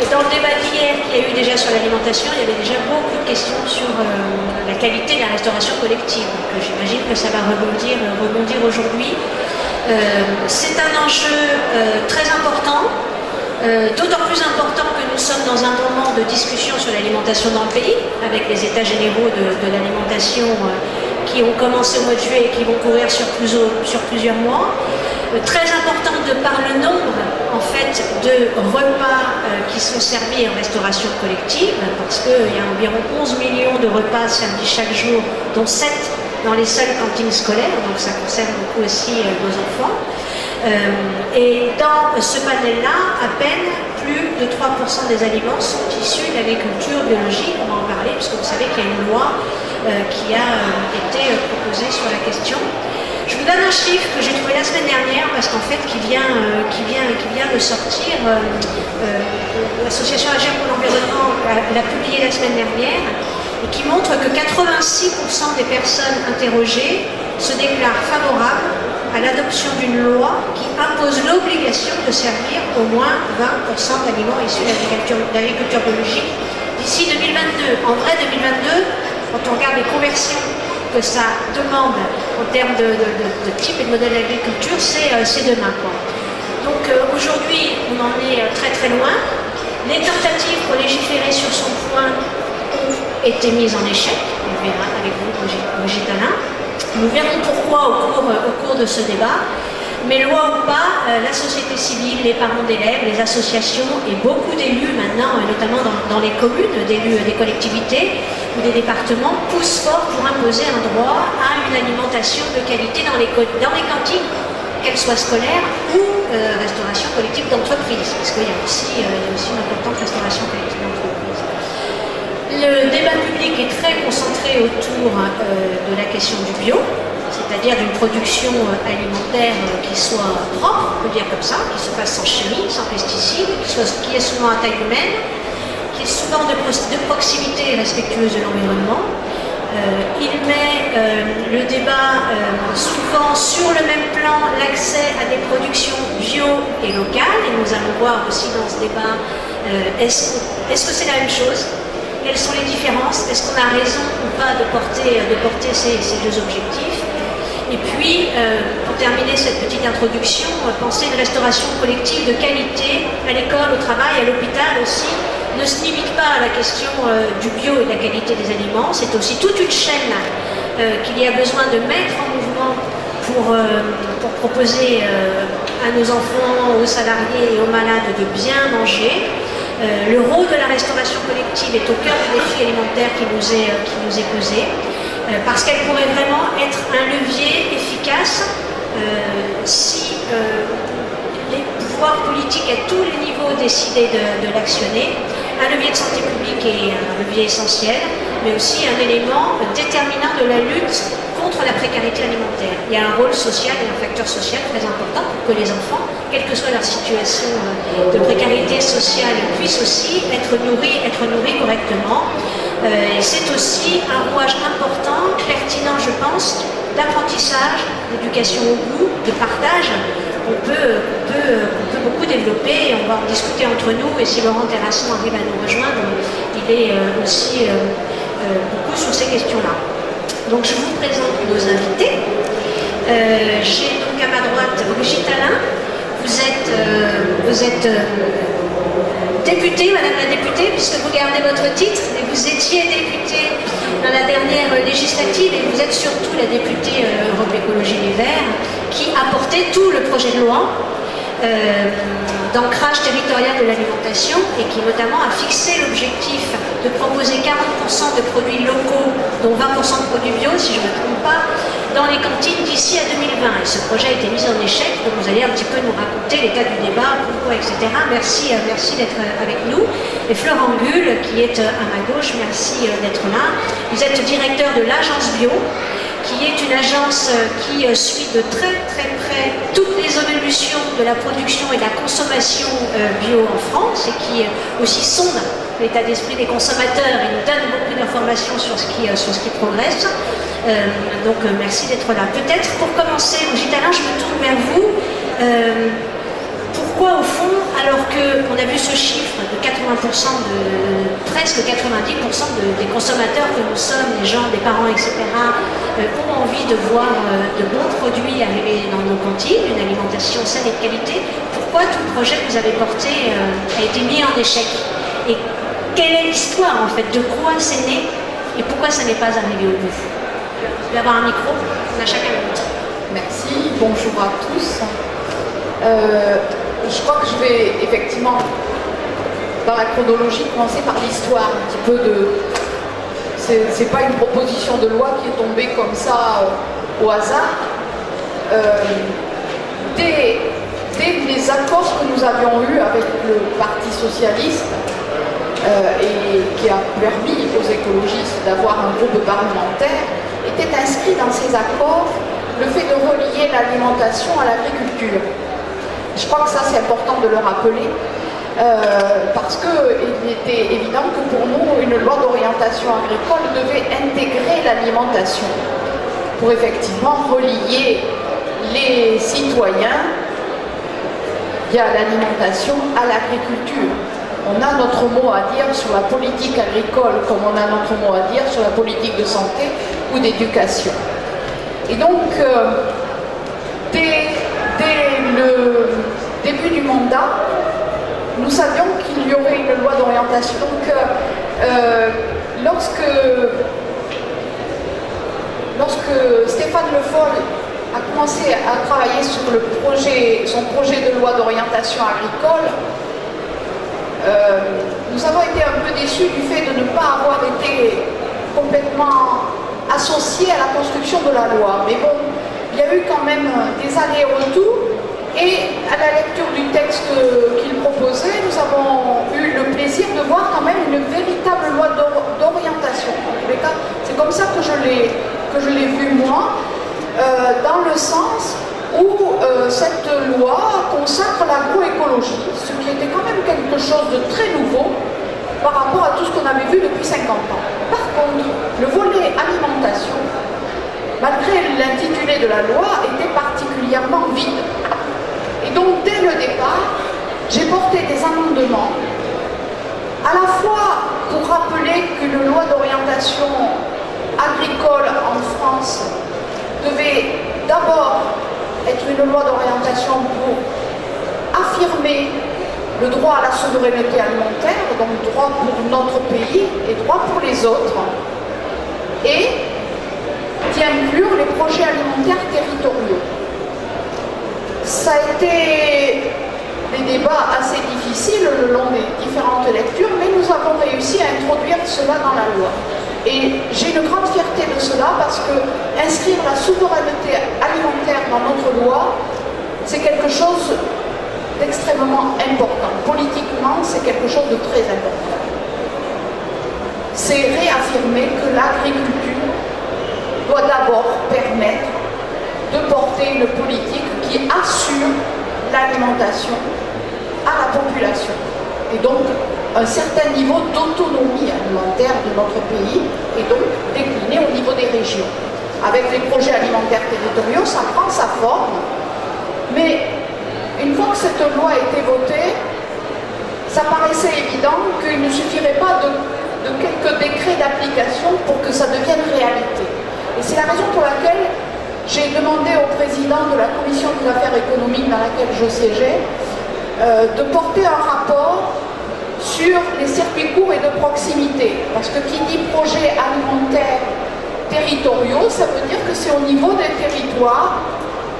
Et dans le débat d'hier qu'il y a eu déjà sur l'alimentation, il y avait déjà beaucoup de questions sur la qualité de la restauration collective. Donc j'imagine que ça va rebondir aujourd'hui. C'est un enjeu très important, d'autant plus important que nous sommes dans un moment de discussion sur l'alimentation dans le pays, avec les états généraux de l'alimentation qui ont commencé au mois de juillet et qui vont courir sur plusieurs mois. Très importante de par le nombre en fait de repas qui sont servis en restauration collective, parce qu'il y a environ 11 millions de repas servis chaque jour, dont 7 dans les seules cantines scolaires, donc ça concerne beaucoup aussi nos enfants. Et dans ce panel-là, à peine plus de 3% des aliments sont issus de l'agriculture biologique. On va en parler, puisque vous savez qu'il y a une loi qui a été proposée sur la question. Je vous donne un chiffre que j'ai trouvé la semaine dernière, parce qu'en fait, qui vient de sortir. L'association Agir pour l'environnement l'a publié la semaine dernière, et qui montre que 86% des personnes interrogées se déclarent favorables à l'adoption d'une loi qui impose l'obligation de servir au moins 20% d'aliments issus de l'agriculture biologique d'ici 2022. En vrai, 2022, quand on regarde les conversions que ça demande en termes de type et de modèle d'agriculture, c'est demain, quoi. Donc aujourd'hui, on en est très très loin. Les tentatives pour légiférer sur son point ont été mises en échec. On verra avec vous, Brigitte Alain. Nous verrons pourquoi au cours de ce débat. Mais loi ou pas, la société civile, les parents d'élèves, les associations et beaucoup d'élus maintenant, notamment dans les communes, d'élus des collectivités ou des départements, poussent fort pour imposer un droit à une alimentation de qualité dans les cantines, qu'elles soient scolaires ou restauration collective d'entreprise, parce qu'il y a aussi une importante restauration collective d'entreprise. Le débat public est très concentré autour de la question du bio, c'est-à-dire d'une production alimentaire qui soit propre, on peut dire comme ça, qui se fasse sans chimie, sans pesticides, qui est souvent à taille humaine, qui est souvent de proximité et respectueuse de l'environnement. Il met le débat souvent sur le même plan l'accès à des productions bio et locales, et nous allons voir aussi dans ce débat est-ce que c'est la même chose? Quelles sont les différences? Est-ce qu'on a raison ou pas de porter ces deux objectifs? Et puis, pour terminer cette petite introduction, penser une restauration collective de qualité à l'école, au travail, à l'hôpital aussi, ne se limite pas à la question du bio et de la qualité des aliments. C'est aussi toute une chaîne qu'il y a besoin de mettre en mouvement pour proposer à nos enfants, aux salariés et aux malades de bien manger. Le rôle de la restauration collective est au cœur du défi alimentaire qui nous est posé. Parce qu'elle pourrait vraiment être un levier efficace si les pouvoirs politiques à tous les niveaux décidaient de l'actionner. Un levier de santé publique est un levier essentiel, mais aussi un élément déterminant de la lutte contre la précarité alimentaire. Il y a un rôle social et un facteur social très important pour que les enfants, quelle que soit leur situation de précarité sociale, puissent aussi être nourris correctement. Et c'est aussi un rouage important, pertinent je pense, d'apprentissage, d'éducation au goût, de partage. On peut beaucoup développer, et on va en discuter entre nous, et si Laurent Terrasson arrive à nous rejoindre, il est aussi beaucoup sur ces questions-là. Donc je vous présente nos invités. J'ai donc à ma droite Brigitte Alain. Vous êtes députée, Madame la députée, puisque vous gardez votre titre, et vous étiez députée dans la dernière législative, et vous êtes surtout la députée Europe Écologie Les Verts, qui a porté tout le projet de loi d'ancrage territorial de l'alimentation, et qui notamment a fixé l'objectif de proposer 40% de produits locaux, dont 20% de produits bio, si je ne me trompe pas, dans les cantines d'ici à 2020. Et ce projet a été mis en échec, donc vous allez un petit peu nous raconter l'état du débat, pourquoi, etc. Merci d'être avec nous. Et Florent Gull, qui est à ma gauche, merci d'être là. Vous êtes directeur de l'Agence Bio, qui est une agence qui suit de très très près toutes les évolutions de la production et de la consommation bio en France, et qui aussi sonde l'état d'esprit des consommateurs et nous donne beaucoup d'informations sur ce qui progresse. Donc merci d'être là. Peut-être pour commencer, Brigitte Alain, je me tourne vers vous. Pourquoi au fond, alors qu'on a vu ce chiffre de 86% presque 90% des consommateurs que nous sommes, les gens, des parents, etc., ont envie de voir de bons produits arriver dans nos cantines, une alimentation saine et de qualité. Pourquoi tout le projet que vous avez porté a été mis en échec? Et quelle est l'histoire en fait? De quoi c'est né et pourquoi ça n'est pas arrivé au bout? Vous pouvez avoir un micro, on a chacun le nôtre. Merci, bonjour à tous. Je crois que je vais effectivement, dans la chronologie, commencer par l'histoire, un petit peu de... C'est pas une proposition de loi qui est tombée comme ça au hasard. Dès les accords que nous avions eus avec le Parti socialiste, et qui a permis aux écologistes d'avoir un groupe parlementaire, était inscrit dans ces accords le fait de relier l'alimentation à l'agriculture. Je crois que ça c'est important de le rappeler, parce qu'il était évident que pour nous, une loi d'orientation agricole devait intégrer l'alimentation pour effectivement relier les citoyens via l'alimentation à l'agriculture. On a notre mot à dire sur la politique agricole comme on a notre mot à dire sur la politique de santé ou d'éducation. Et donc, dès le début du mandat, nous savions qu'il y aurait une loi d'orientation. Donc, lorsque Stéphane Le Foll a commencé à travailler sur son projet de loi d'orientation agricole, nous avons été un peu déçus du fait de ne pas avoir été complètement associés à la construction de la loi. Mais bon, il y a eu quand même des allers-retours. Et à la lecture du texte qu'il proposait, nous avons eu le plaisir de voir quand même une véritable loi d'orientation. En tous les cas, c'est comme ça que je l'ai vu moi, dans le sens où cette loi consacre l'agroécologie, ce qui était quand même quelque chose de très nouveau par rapport à tout ce qu'on avait vu depuis 50 ans. Par contre, le volet alimentation, malgré l'intitulé de la loi, était particulièrement vide. Et donc, dès le départ, j'ai porté des amendements, à la fois pour rappeler qu'une loi d'orientation agricole en France devait d'abord être une loi d'orientation pour affirmer le droit à la souveraineté alimentaire, donc droit pour notre pays et droit pour les autres, et d'y inclure les projets alimentaires territoriaux. Ça a été des débats assez difficiles le long des différentes lectures, mais nous avons réussi à introduire cela dans la loi. Et j'ai une grande fierté de cela parce que inscrire la souveraineté alimentaire dans notre loi, c'est quelque chose d'extrêmement important. Politiquement, c'est quelque chose de très important. C'est réaffirmer que l'agriculture doit d'abord permettre de porter une politique qui assure l'alimentation à la population. Et donc, un certain niveau d'autonomie alimentaire de notre pays et donc décliné au niveau des régions. Avec les projets alimentaires territoriaux, ça prend sa forme, mais une fois que cette loi a été votée, ça paraissait évident qu'il ne suffirait pas de quelques décrets d'application pour que ça devienne réalité. Et c'est la raison pour laquelle j'ai demandé au président de la commission des affaires économiques dans laquelle je siégeais de porter un rapport sur les circuits courts et de proximité. Parce que qui dit projet alimentaire territoriaux, ça veut dire que c'est au niveau des territoires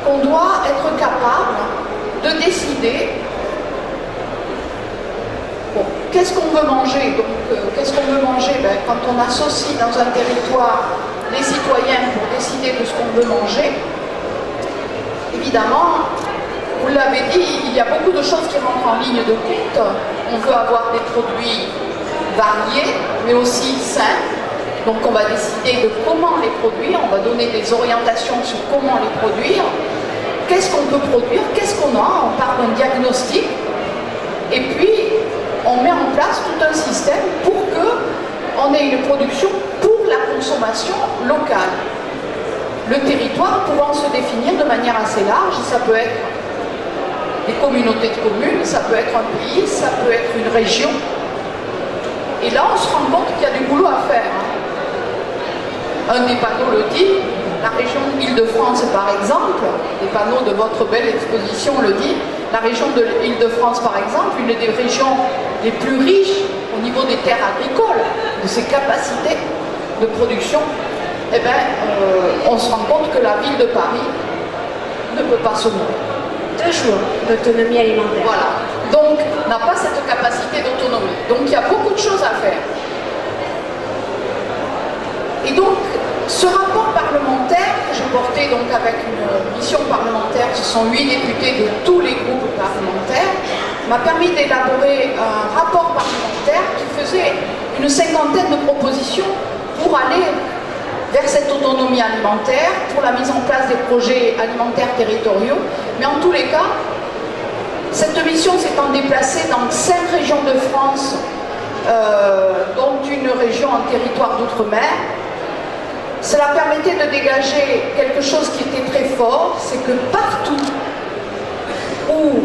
qu'on doit être capable de décider bon, qu'est-ce qu'on veut manger. Donc, qu'est-ce qu'on veut manger? Quand on associe dans un territoire les citoyens pour décider de ce qu'on veut manger, évidemment, vous l'avez dit, il y a beaucoup de choses qui rentrent en ligne de compte. On veut avoir des produits variés, mais aussi sains. Donc on va décider de comment les produire, on va donner des orientations sur comment les produire. Qu'est-ce qu'on peut produire? Qu'est-ce qu'on a? On part d'un diagnostic. Et puis, on met en place tout un système pour qu'on ait une production pour la consommation locale. Le territoire pouvant se définir de manière assez large, ça peut être des communautés de communes, ça peut être un pays, ça peut être une région, Et là, on se rend compte qu'il y a du boulot à faire. Un des panneaux le dit, la région Île-de-France par exemple, les panneaux de votre belle exposition le dit, la région de l'Île-de-France par exemple, une des régions les plus riches au niveau des terres agricoles, de ses capacités de production, eh bien, on se rend compte que la ville de Paris ne peut pas se nourrir. 2 jours d'autonomie alimentaire. Voilà. Donc, n'a pas cette capacité d'autonomie. Donc, il y a beaucoup de choses à faire. Et donc, ce rapport parlementaire que j'ai porté donc avec une mission parlementaire, ce sont 8 députés de tous les groupes parlementaires, m'a permis d'élaborer un rapport parlementaire qui faisait une 50aine de propositions pour aller vers cette autonomie alimentaire, pour la mise en place des projets alimentaires territoriaux. Mais en tous les cas, cette mission s'étant déplacée dans 5 régions de France, dont une région en territoire d'outre-mer, cela permettait de dégager quelque chose qui était très fort, c'est que partout où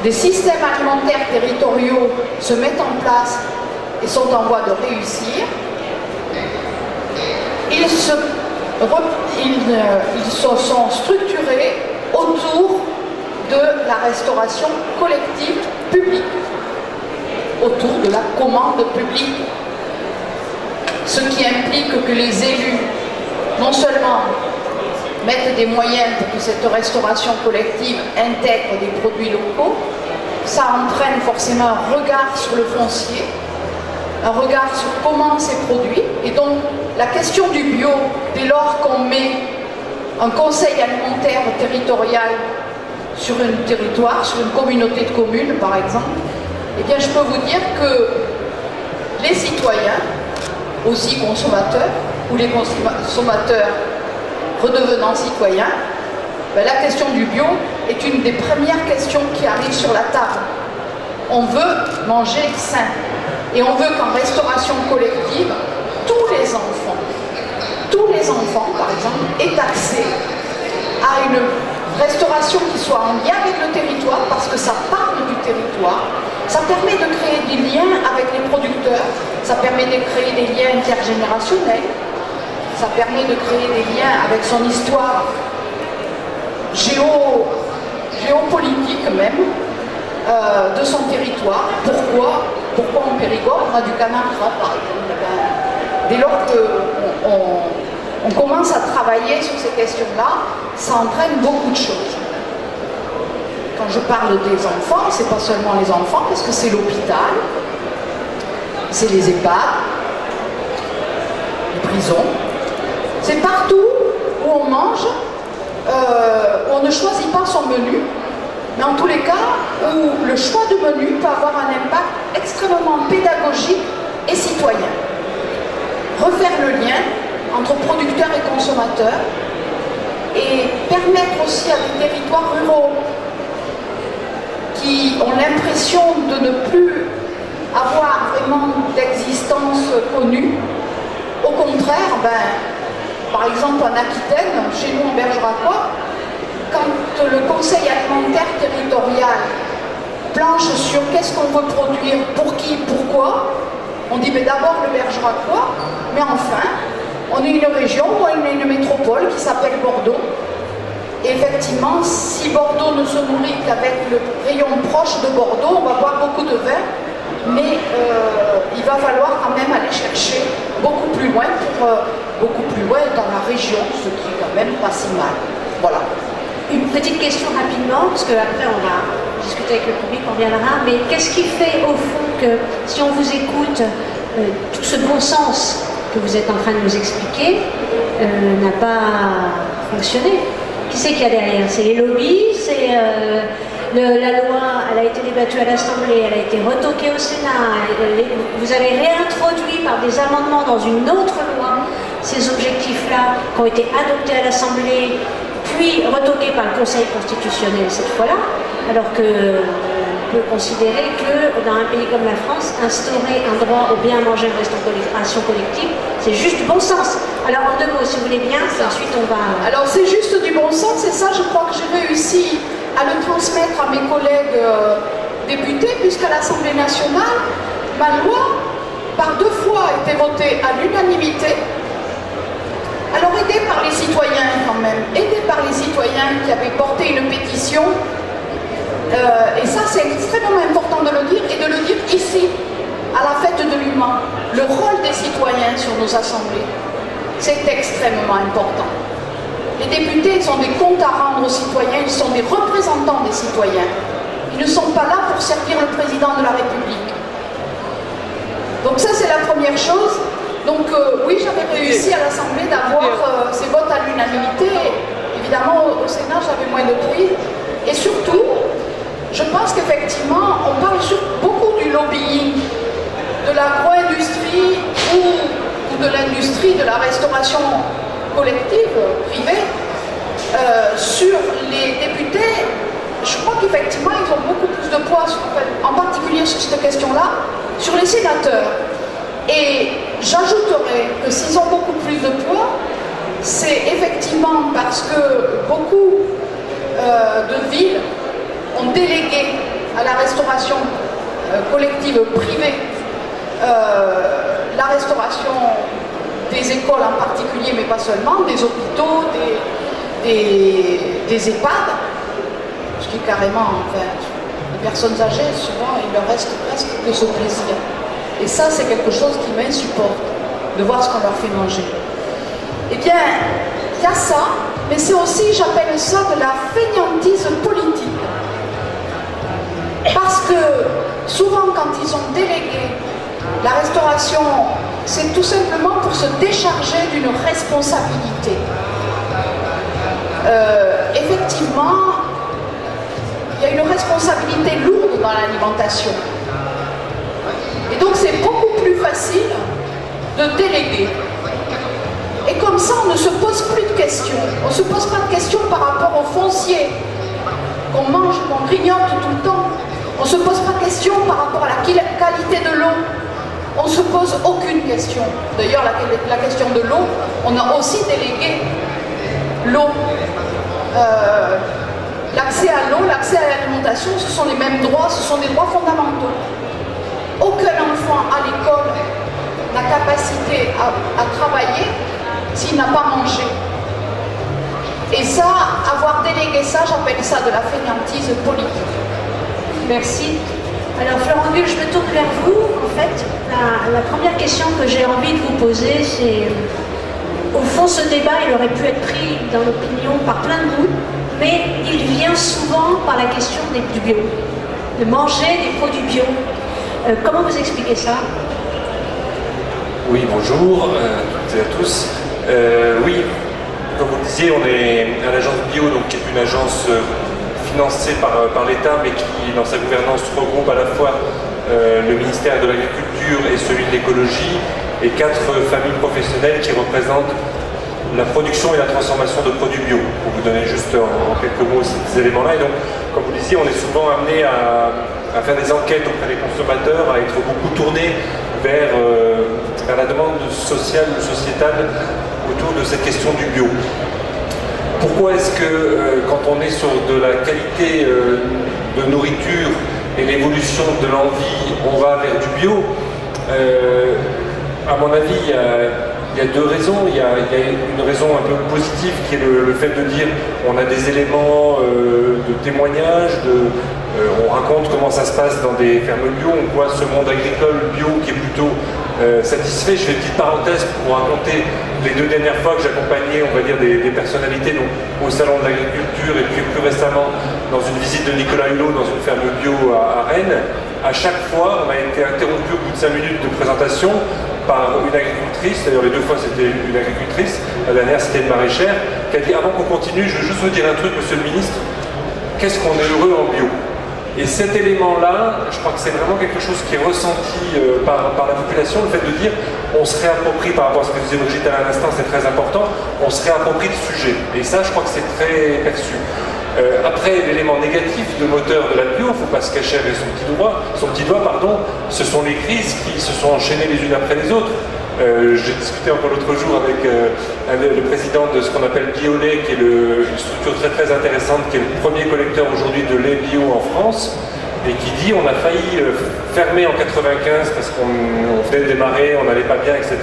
des systèmes alimentaires territoriaux se mettent en place et sont en voie de réussir, ils se sont structurés autour de la restauration collective publique, autour de la commande publique. Ce qui implique que les élus, non seulement mettent des moyens pour que cette restauration collective intègre des produits locaux, ça entraîne forcément un regard sur le foncier, un regard sur comment c'est produit. Et donc, la question du bio, dès lors qu'on met un conseil alimentaire territorial sur un territoire, sur une communauté de communes, par exemple, eh bien, je peux vous dire que les citoyens, aussi consommateurs, ou les consommateurs redevenant citoyens, ben, la question du bio est une des premières questions qui arrive sur la table. On veut manger sain. Et on veut qu'en restauration collective, tous les enfants, par exemple, aient accès à une restauration qui soit en lien avec le territoire, parce que ça parle du territoire, ça permet de créer des liens avec les producteurs, ça permet de créer des liens intergénérationnels, ça permet de créer des liens avec son histoire géopolitique même, de son territoire. Pourquoi en Périgord on a du canard gras, par exemple? Dès lors qu'on commence à travailler sur ces questions-là, ça entraîne beaucoup de choses. Quand je parle des enfants, c'est pas seulement les enfants, parce que c'est l'hôpital, c'est les EHPAD, les prisons, c'est partout où on mange, où on ne choisit pas son menu, mais en tous les cas, où le choix de menu peut avoir un impact extrêmement pédagogique et citoyen. Refaire le lien entre producteurs et consommateurs et permettre aussi à des territoires ruraux qui ont l'impression de ne plus avoir vraiment d'existence connue. Au contraire, par exemple en Aquitaine, chez nous en Bergeracois, quand le conseil alimentaire territorial planche sur qu'est-ce qu'on veut produire, pour qui, pourquoi, on dit d'abord le Bergeracois, mais enfin, on est une région, on est une métropole qui s'appelle Bordeaux. Et effectivement, si Bordeaux ne se nourrit qu'avec le rayon proche de Bordeaux, on va boire beaucoup de vin, mais il va falloir quand même aller chercher beaucoup plus loin dans la région, ce qui est quand même pas si mal. Voilà. Une petite question rapidement, parce qu'après on va discuter avec le public, on reviendra, mais qu'est-ce qui fait au fond que, si on vous écoute, tout ce bon sens que vous êtes en train de nous expliquer n'a pas fonctionné? Qui c'est qu'il y a derrière? C'est les lobbies, c'est la loi, elle a été débattue à l'Assemblée, elle a été retoquée au Sénat, vous avez réintroduit par des amendements dans une autre loi ces objectifs-là qui ont été adoptés à l'Assemblée, puis retoqués par le Conseil constitutionnel cette fois-là, alors que on peut considérer que dans un pays comme la France, instaurer un droit au bien manger en restauration collective, c'est juste du bon sens. Alors en 2 mots, si vous voulez bien, ensuite on va... Alors c'est juste du bon sens, et ça je crois que j'ai réussi à le transmettre à mes collègues députés, puisqu'à l'Assemblée nationale, ma loi par 2 fois été voté à l'unanimité. Alors aidé par les citoyens quand même, aidé par les citoyens qui avaient porté une pétition, et ça c'est extrêmement important de le dire, et de le dire ici, à la fête de l'humain, le rôle des citoyens sur nos assemblées, c'est extrêmement important. Les députés sont des comptes à rendre aux citoyens, ils sont des représentants des citoyens. Ils ne sont pas là pour servir le président de la République. Donc ça c'est la première chose. Donc oui, j'avais réussi à l'Assemblée d'avoir ces votes à l'unanimité. Évidemment, au Sénat, j'avais moins de bruit. Et surtout, je pense qu'effectivement, on parle beaucoup du lobbying, de l'agro-industrie ou de l'industrie de la restauration collective, privée. Sur les députés, je crois qu'effectivement, ils ont beaucoup plus de poids, en particulier sur cette question-là, sur les sénateurs. Et j'ajouterais que s'ils ont beaucoup plus de poids, c'est effectivement parce que beaucoup de villes ont délégué à la restauration collective privée la restauration des écoles en particulier, mais pas seulement, des hôpitaux, des EHPAD, ce qui est carrément, enfin, les personnes âgées, souvent, il leur reste presque que ce plaisir. Et ça, c'est quelque chose qui m'insupporte, de voir ce qu'on leur fait manger. Eh bien, il y a ça, mais c'est aussi, j'appelle ça de la fainéantise politique. Parce que, souvent, quand ils ont délégué la restauration, c'est tout simplement pour se décharger d'une responsabilité. Effectivement, il y a une responsabilité lourde dans l'alimentation. Et donc c'est beaucoup plus facile de déléguer. Et comme ça, on ne se pose plus de questions. On ne se pose pas de questions par rapport au foncier qu'on mange, qu'on grignote tout le temps. On ne se pose pas de questions par rapport à la qualité de l'eau. On ne se pose aucune question. D'ailleurs, la question de l'eau, on a aussi délégué l'eau. L'accès à l'eau, l'accès à l'alimentation, ce sont les mêmes droits, ce sont des droits fondamentaux. Aucun enfant à l'école n'a capacité à travailler s'il n'a pas mangé. Et ça, avoir délégué ça, j'appelle ça de la fainéantise politique. Merci. Alors Florent Gull, je me tourne vers vous. En fait, la première question que j'ai envie de vous poser, c'est au fond, ce débat, il aurait pu être pris dans l'opinion par plein de groupes, mais il vient souvent par la question du bio, de manger des produits bio. Comment vous expliquez ça? Oui, bonjour à toutes et à tous. Oui, comme vous le disiez, on est à l'agence bio, donc, qui est une agence financée par l'État, mais qui, dans sa gouvernance, regroupe à la fois le ministère de l'Agriculture et celui de l'Écologie, et 4 familles professionnelles qui représentent la production et la transformation de produits bio. Pour vous donner juste en quelques mots ces éléments-là. Et donc, comme vous le disiez, on est souvent amené à faire des enquêtes auprès des consommateurs, à être beaucoup tourné vers la demande sociale ou sociétale autour de cette question du bio. Pourquoi est-ce que quand on est sur de la qualité de nourriture et l'évolution de l'envie, on va vers du bio? À mon avis, il y a 2 raisons. Il y a une raison un peu positive qui est le fait de dire on a des éléments de témoignage, on raconte comment ça se passe dans des fermes bio, on voit ce monde agricole bio qui est plutôt satisfait. Je fais une petite parenthèse pour vous raconter les 2 dernières fois que j'accompagnais, on va dire, des personnalités donc, au Salon de l'Agriculture et puis plus récemment dans une visite de Nicolas Hulot dans une ferme bio à Rennes. À chaque fois, on a été interrompu au bout de 5 minutes de présentation par une agricultrice, d'ailleurs les 2 fois c'était une agricultrice, la dernière c'était une maraîchère, qui a dit avant qu'on continue, je veux juste vous dire un truc, monsieur le ministre, qu'est-ce qu'on est heureux en bio. Et cet élément-là, je crois que c'est vraiment quelque chose qui est ressenti par la population, le fait de dire on se réapproprie, par rapport à ce que disait Brigitte à l'instant, c'est très important, on se réapproprie le sujet. Et ça, je crois que c'est très perçu. Après, l'élément négatif de moteur de la bio, il ne faut pas se cacher avec son petit doigt, ce sont les crises qui se sont enchaînées les unes après les autres. J'ai discuté encore l'autre jour avec le président de ce qu'on appelle Biolait, qui est une structure très très intéressante, qui est le premier collecteur aujourd'hui de lait bio en France. et qui dit on a failli fermer en 95 parce qu'on venait de démarrer, on n'allait pas bien, etc.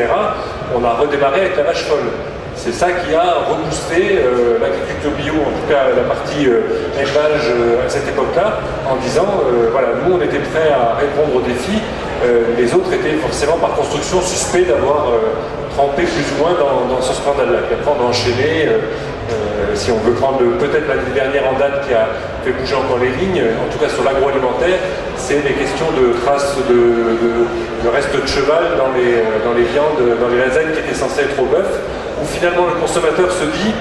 On a redémarré avec la vache folle. C'est ça qui a reboosté l'agriculture bio, en tout cas la partie élevage à cette époque-là, en disant voilà, nous on était prêts à répondre aux défis, les autres étaient forcément par construction suspects d'avoir trempé plus ou moins dans ce scandale-là. Puis après on a enchaîné, si on veut prendre peut-être l'année dernière en date qui a fait bouger encore les lignes, en tout cas sur l'agroalimentaire, c'est les questions de traces de restes de cheval dans les viandes, dans les lasagnes qui étaient censées être au bœuf, où finalement le consommateur se dit,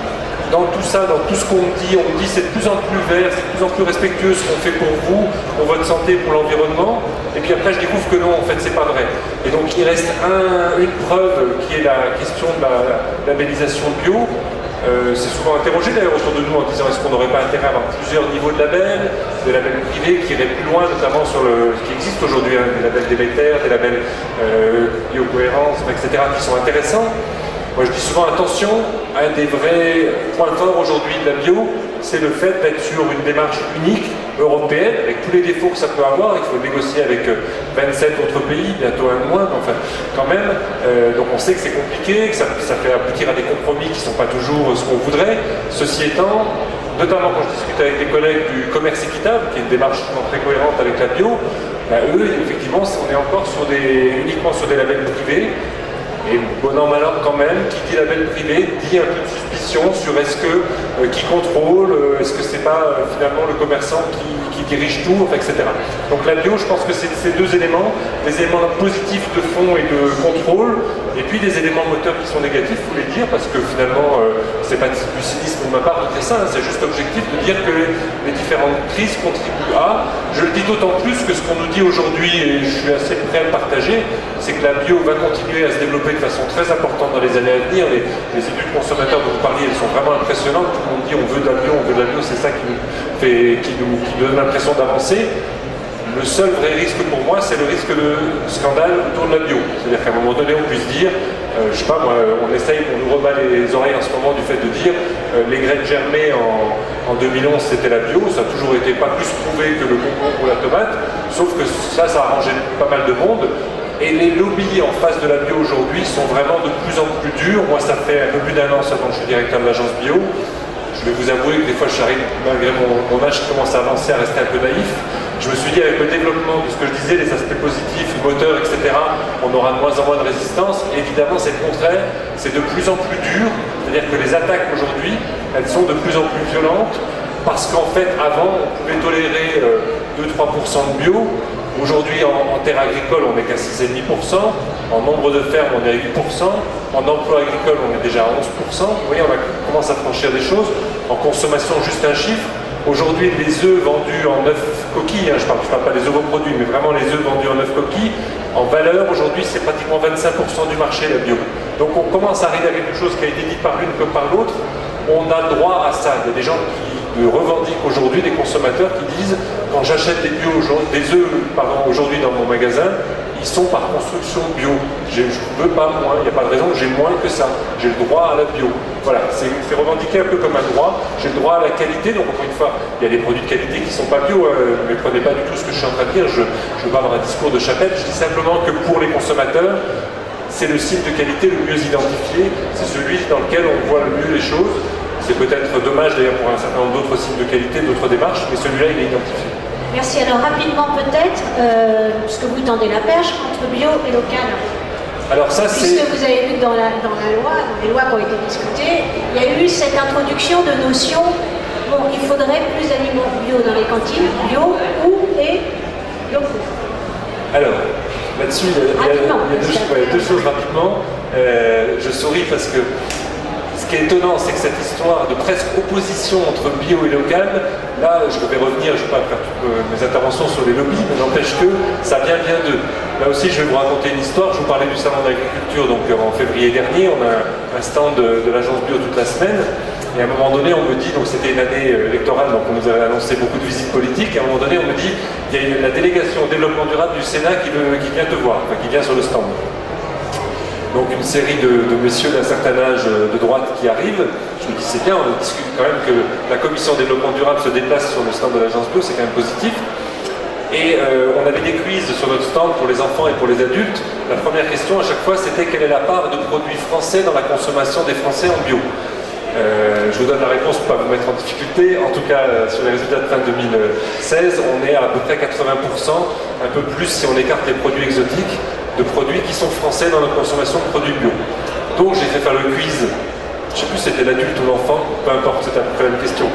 dans tout ça, dans tout ce qu'on me dit c'est de plus en plus vert, c'est de plus en plus respectueux ce qu'on fait pour vous, pour votre santé, pour l'environnement, et puis après je découvre que non, en fait c'est pas vrai. Et donc il reste une preuve qui est la question de la labellisation bio. C'est souvent interrogé d'ailleurs autour de nous en disant est-ce qu'on n'aurait pas intérêt à avoir plusieurs niveaux de labels, des labels privés qui iraient plus loin, notamment sur ce qui existe aujourd'hui, hein, des labels Déméter, des labels biocohérence, etc., qui sont intéressants. Moi je dis souvent attention, un des vrais points forts aujourd'hui de la bio, c'est le fait d'être sur une démarche unique européenne, avec tous les défauts que ça peut avoir. Il faut négocier avec 27 autres pays, bientôt un de moins, mais enfin quand même. Donc on sait que c'est compliqué, que ça fait aboutir à des compromis qui ne sont pas toujours ce qu'on voudrait. Ceci étant, notamment quand je discute avec des collègues du commerce équitable, qui est une démarche très cohérente avec la bio, eux, effectivement, on est encore uniquement sur des labels privés. Et bon an, mal an quand même, qui dit label privé dit un peu de suspicion sur est-ce que qui contrôle, est-ce que c'est pas finalement le commerçant qui dirige tout, enfin, etc. Donc la bio, je pense que c'est ces deux éléments, des éléments positifs de fond et de contrôle, et puis des éléments moteurs qui sont négatifs, il faut les dire, parce que finalement, c'est pas du cynisme de ma part de dire ça, hein, c'est juste objectif de dire que les différentes crises contribuent à. Je le dis d'autant plus que ce qu'on nous dit aujourd'hui, et je suis assez prêt à le partager, c'est que la bio va continuer à se développer de façon très importante dans les années à venir. Les études consommateurs dont vous parliez, elles sont vraiment impressionnantes. Tout le monde dit on veut de la bio, c'est ça qui nous donne l'impression d'avancer. Le seul vrai risque pour moi, c'est le risque de scandale autour de la bio. C'est-à-dire qu'à un moment donné, on puisse dire, je sais pas moi, on essaye, on nous rebat les oreilles en ce moment du fait de dire les graines germées en 2011 c'était la bio, ça a toujours été pas plus prouvé que le concombre ou la tomate, sauf que ça a arrangé pas mal de monde. Et les lobbies en face de la bio aujourd'hui sont vraiment de plus en plus durs. Moi, ça fait un peu plus d'un an seulement que je suis directeur de l'agence bio. Je vais vous avouer que des fois, malgré mon âge, je commence à avancer, à rester un peu naïf. Je me suis dit, avec le développement de ce que je disais, les aspects positifs, moteurs, etc., on aura de moins en moins de résistance. Évidemment, c'est le contraire. C'est de plus en plus dur. C'est-à-dire que les attaques aujourd'hui, elles sont de plus en plus violentes. Parce qu'en fait, avant, on pouvait tolérer 2-3% de bio. Aujourd'hui, en terre agricole, on n'est qu'à 6,5%. En nombre de fermes, on est à 8%. En emploi agricole, on est déjà à 11%. Vous voyez, on commence à franchir des choses. En consommation, juste un chiffre. Aujourd'hui, les œufs vendus en œufs coquilles, hein, je parle pas des ovoproduits, mais vraiment les œufs vendus en œufs coquilles, en valeur, aujourd'hui, c'est pratiquement 25% du marché, la bio. Donc on commence à arriver à quelque chose qui a été dit par l'une comme par l'autre. On a droit à ça. Il y a des gens qui revendiquent aujourd'hui, des consommateurs qui disent quand j'achète des œufs aujourd'hui dans mon magasin, ils sont par construction bio. Je ne veux pas moins, il n'y a pas de raison, j'ai moins que ça. J'ai le droit à la bio. Voilà, c'est revendiqué un peu comme un droit. J'ai le droit à la qualité, donc encore une fois, il y a des produits de qualité qui ne sont pas bio. Ne prenez pas du tout ce que je suis en train de dire. Je ne veux pas avoir un discours de chapelle. Je dis simplement que pour les consommateurs, c'est le signe de qualité le mieux identifié. C'est celui dans lequel on voit le mieux les choses. C'est peut-être dommage d'ailleurs pour un certain nombre d'autres signes de qualité, d'autres démarches, mais celui-là, il est identifié. Merci. Alors rapidement peut-être, puisque vous tendez la perche, entre bio et local. Alors ça, puisque vous avez vu que dans les lois qui ont été discutées, il y a eu cette introduction de notions, bon, il faudrait plus d'aliments bio dans les cantines, bio ou et locaux. Alors, là-dessus, il y a deux choses rapidement. Je souris parce que ce qui est étonnant, c'est que cette histoire de presque opposition entre bio et local, là, je vais revenir, je ne vais pas faire toutes mes interventions sur les lobbies, mais n'empêche que ça vient bien d'eux. Là aussi, je vais vous raconter une histoire. Je vous parlais du salon d'agriculture, donc en février dernier, on a un stand de l'agence bio toute la semaine. Et à un moment donné, on me dit, donc c'était une année électorale, donc on nous avait annoncé beaucoup de visites politiques, et à un moment donné, on me dit, il y a la délégation au développement durable du Sénat qui vient te voir, enfin qui vient sur le stand. Donc une série de messieurs d'un certain âge de droite qui arrivent. Je me dis c'est bien, on discute quand même que la commission développement durable se déplace sur le stand de l'agence bio, c'est quand même positif. Et on avait des quiz sur notre stand pour les enfants et pour les adultes. La première question à chaque fois, c'était quelle est la part de produits français dans la consommation des Français en bio. Je vous donne la réponse pour ne pas vous mettre en difficulté. En tout cas, sur les résultats de fin 2016, on est à peu près 80%, un peu plus si on écarte les produits exotiques, de produits qui sont français dans notre consommation de produits bio. Donc j'ai fait faire le quiz, je ne sais plus si c'était l'adulte ou l'enfant, peu importe, c'était à peu près la même question,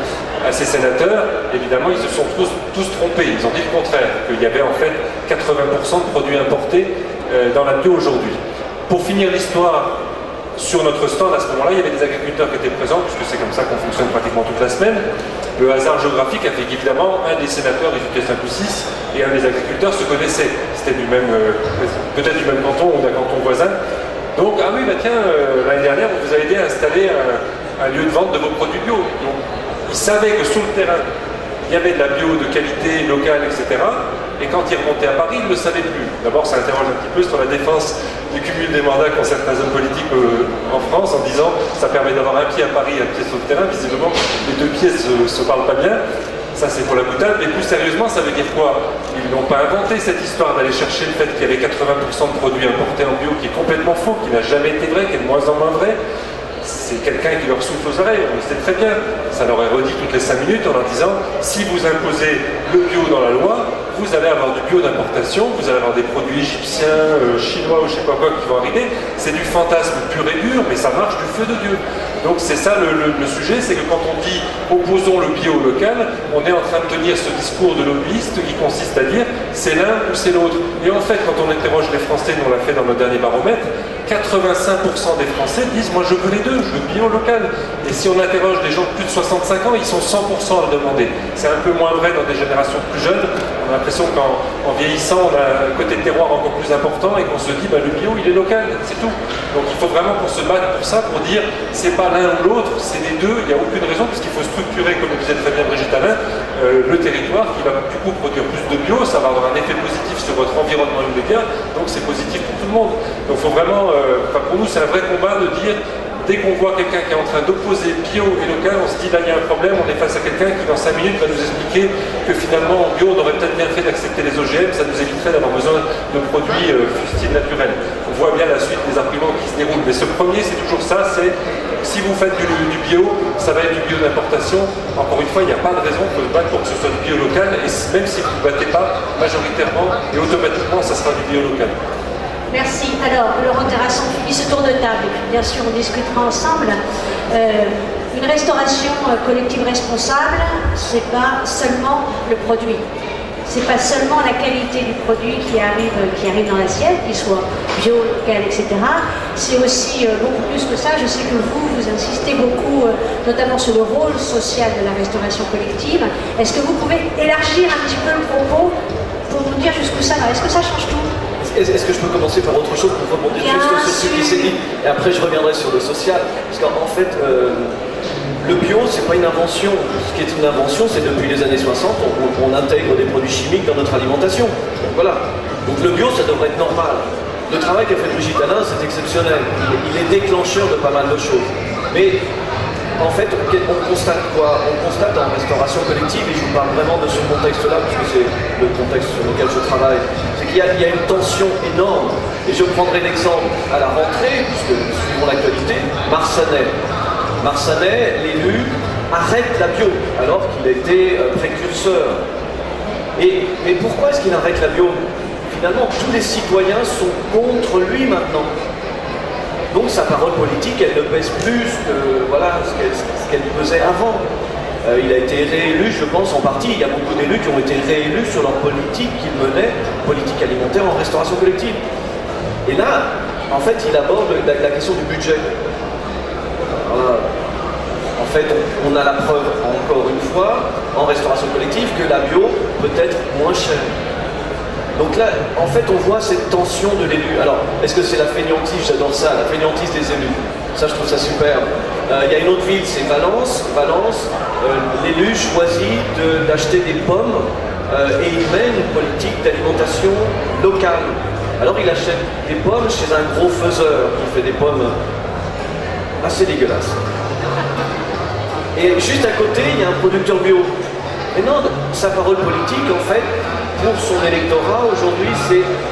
à ces sénateurs. Évidemment, ils se sont tous trompés, ils ont dit le contraire, qu'il y avait en fait 80% de produits importés dans la bio aujourd'hui. Pour finir l'histoire, sur notre stand, à ce moment-là, il y avait des agriculteurs qui étaient présents, puisque c'est comme ça qu'on fonctionne pratiquement toute la semaine. Le hasard géographique a fait qu'évidemment, un des sénateurs, ils étaient 5 ou 6, et un des agriculteurs se connaissait. C'était peut-être du même canton ou d'un canton voisin. Donc, ah oui, bah tiens, l'année dernière, on vous a aidé à installer un lieu de vente de vos produits bio. Donc, ils savaient que sur le terrain, il y avait de la bio de qualité locale, etc. Et quand ils remontaient à Paris, ils ne le savaient plus. D'abord, ça interroge un petit peu sur la défense du cumul des mandats qu'ont certains hommes politiques en France, en disant ça permet d'avoir un pied à Paris et un pied sur le terrain. Visiblement, les deux pieds ne se parlent pas bien. Ça, c'est pour la boutade. Mais plus sérieusement, ça veut dire quoi? Ils n'ont pas inventé cette histoire d'aller chercher le fait qu'il y avait 80% de produits importés en bio, qui est complètement faux, qui n'a jamais été vrai, qui est de moins en moins vrai. C'est quelqu'un qui leur souffle aux oreilles, on le sait très bien. Ça leur est redit toutes les 5 minutes en leur disant si vous imposez le bio dans la loi, vous allez avoir du bio d'importation, vous allez avoir des produits égyptiens, chinois ou je sais pas quoi qui vont arriver. C'est du fantasme pur et dur, mais ça marche du feu de Dieu. Donc c'est ça le sujet, c'est que quand on dit opposons le bio au local, on est en train de tenir ce discours de lobbyiste qui consiste à dire c'est l'un ou c'est l'autre. Et en fait, quand on interroge les Français, nous on l'a fait dans notre dernier baromètre, 85% des Français disent moi je veux les deux, je veux bio local. Et si on interroge des gens de plus de 65 ans, ils sont 100% à le demander. C'est un peu moins vrai dans des générations plus jeunes. On a l'impression qu'en vieillissant, on a un côté terroir encore plus important et qu'on se dit bah, le bio il est local, c'est tout. Donc il faut vraiment qu'on se batte pour ça, pour dire c'est pas l'un ou l'autre, c'est les deux, il n'y a aucune raison puisqu'il faut structurer, comme le disait très bien Brigitte Alain, le territoire qui va du coup produire plus de bio, ça va avoir un effet positif sur votre environnement immédiat, donc c'est positif pour tout le monde. Donc il faut vraiment, pour nous c'est un vrai combat de dire dès qu'on voit quelqu'un qui est en train d'opposer bio et local, on se dit là il y a un problème, on est face à quelqu'un qui dans 5 minutes va nous expliquer que finalement en bio on aurait peut-être bien fait d'accepter les OGM, ça nous éviterait d'avoir besoin de produits fustiles naturels. On voit bien la suite des arguments qui se déroulent, mais ce premier c'est toujours ça, c'est si vous faites du bio, ça va être du bio d'importation. Encore une fois, il n'y a pas de raison de se battre pour que ce soit du bio local, et même si vous ne vous battez pas, majoritairement et automatiquement ça sera du bio local. Merci. Alors, Laurent Terrasson finit ce tour de table et puis bien sûr on discutera ensemble. Une restauration collective responsable, c'est pas seulement le produit. C'est pas seulement la qualité du produit qui arrive dans l'assiette, qu'il soit bio, local, etc. C'est aussi beaucoup plus que ça. Je sais que vous insistez beaucoup, notamment sur le rôle social de la restauration collective. Est-ce que vous pouvez élargir un petit peu le propos pour nous dire jusqu'où ça va? Est-ce que ça change tout? Est-ce que je peux commencer par autre chose pour rebondir juste sur ce qui s'est dit et après je reviendrai sur le social? Parce qu'en fait, le bio, c'est pas une invention. Ce qui est une invention, c'est depuis les années 60, on intègre des produits chimiques dans notre alimentation. Donc voilà. Donc le bio, ça devrait être normal. Le travail qu'a fait Brigitte Alain, c'est exceptionnel. Il est déclencheur de pas mal de choses. Mais en fait, on constate quoi? On constate en restauration collective, et je vous parle vraiment de ce contexte-là, parce que c'est le contexte sur lequel je travaille, c'est qu'il y a une tension énorme. Et je prendrai l'exemple à la rentrée, puisque nous suivons l'actualité, Marsanais, l'élu, arrête la bio, alors qu'il était précurseur. Mais pourquoi est-ce qu'il arrête la bio? Finalement, tous les citoyens sont contre lui maintenant. Donc sa parole politique, elle ne pèse plus que voilà, ce qu'elle pesait avant. Il a été réélu, je pense, en partie. Il y a beaucoup d'élus qui ont été réélus sur leur politique qu'ils menaient, politique alimentaire en restauration collective. Et là, en fait, il aborde la question du budget. En fait, on a la preuve, encore une fois, en restauration collective, que la bio peut être moins chère. Donc là, en fait, on voit cette tension de l'élu. Alors, est-ce que c'est la fainéantise? J'adore ça, la fainéantise des élus. Ça, je trouve ça superbe. Il y a une autre ville, c'est Valence. L'élu choisit d'acheter des pommes et il mène une politique d'alimentation locale. Alors, il achète des pommes chez un gros faiseur qui fait des pommes assez dégueulasses. Et juste à côté, il y a un producteur bio. Et non, sa parole politique, en fait, pour son électorat aujourd'hui,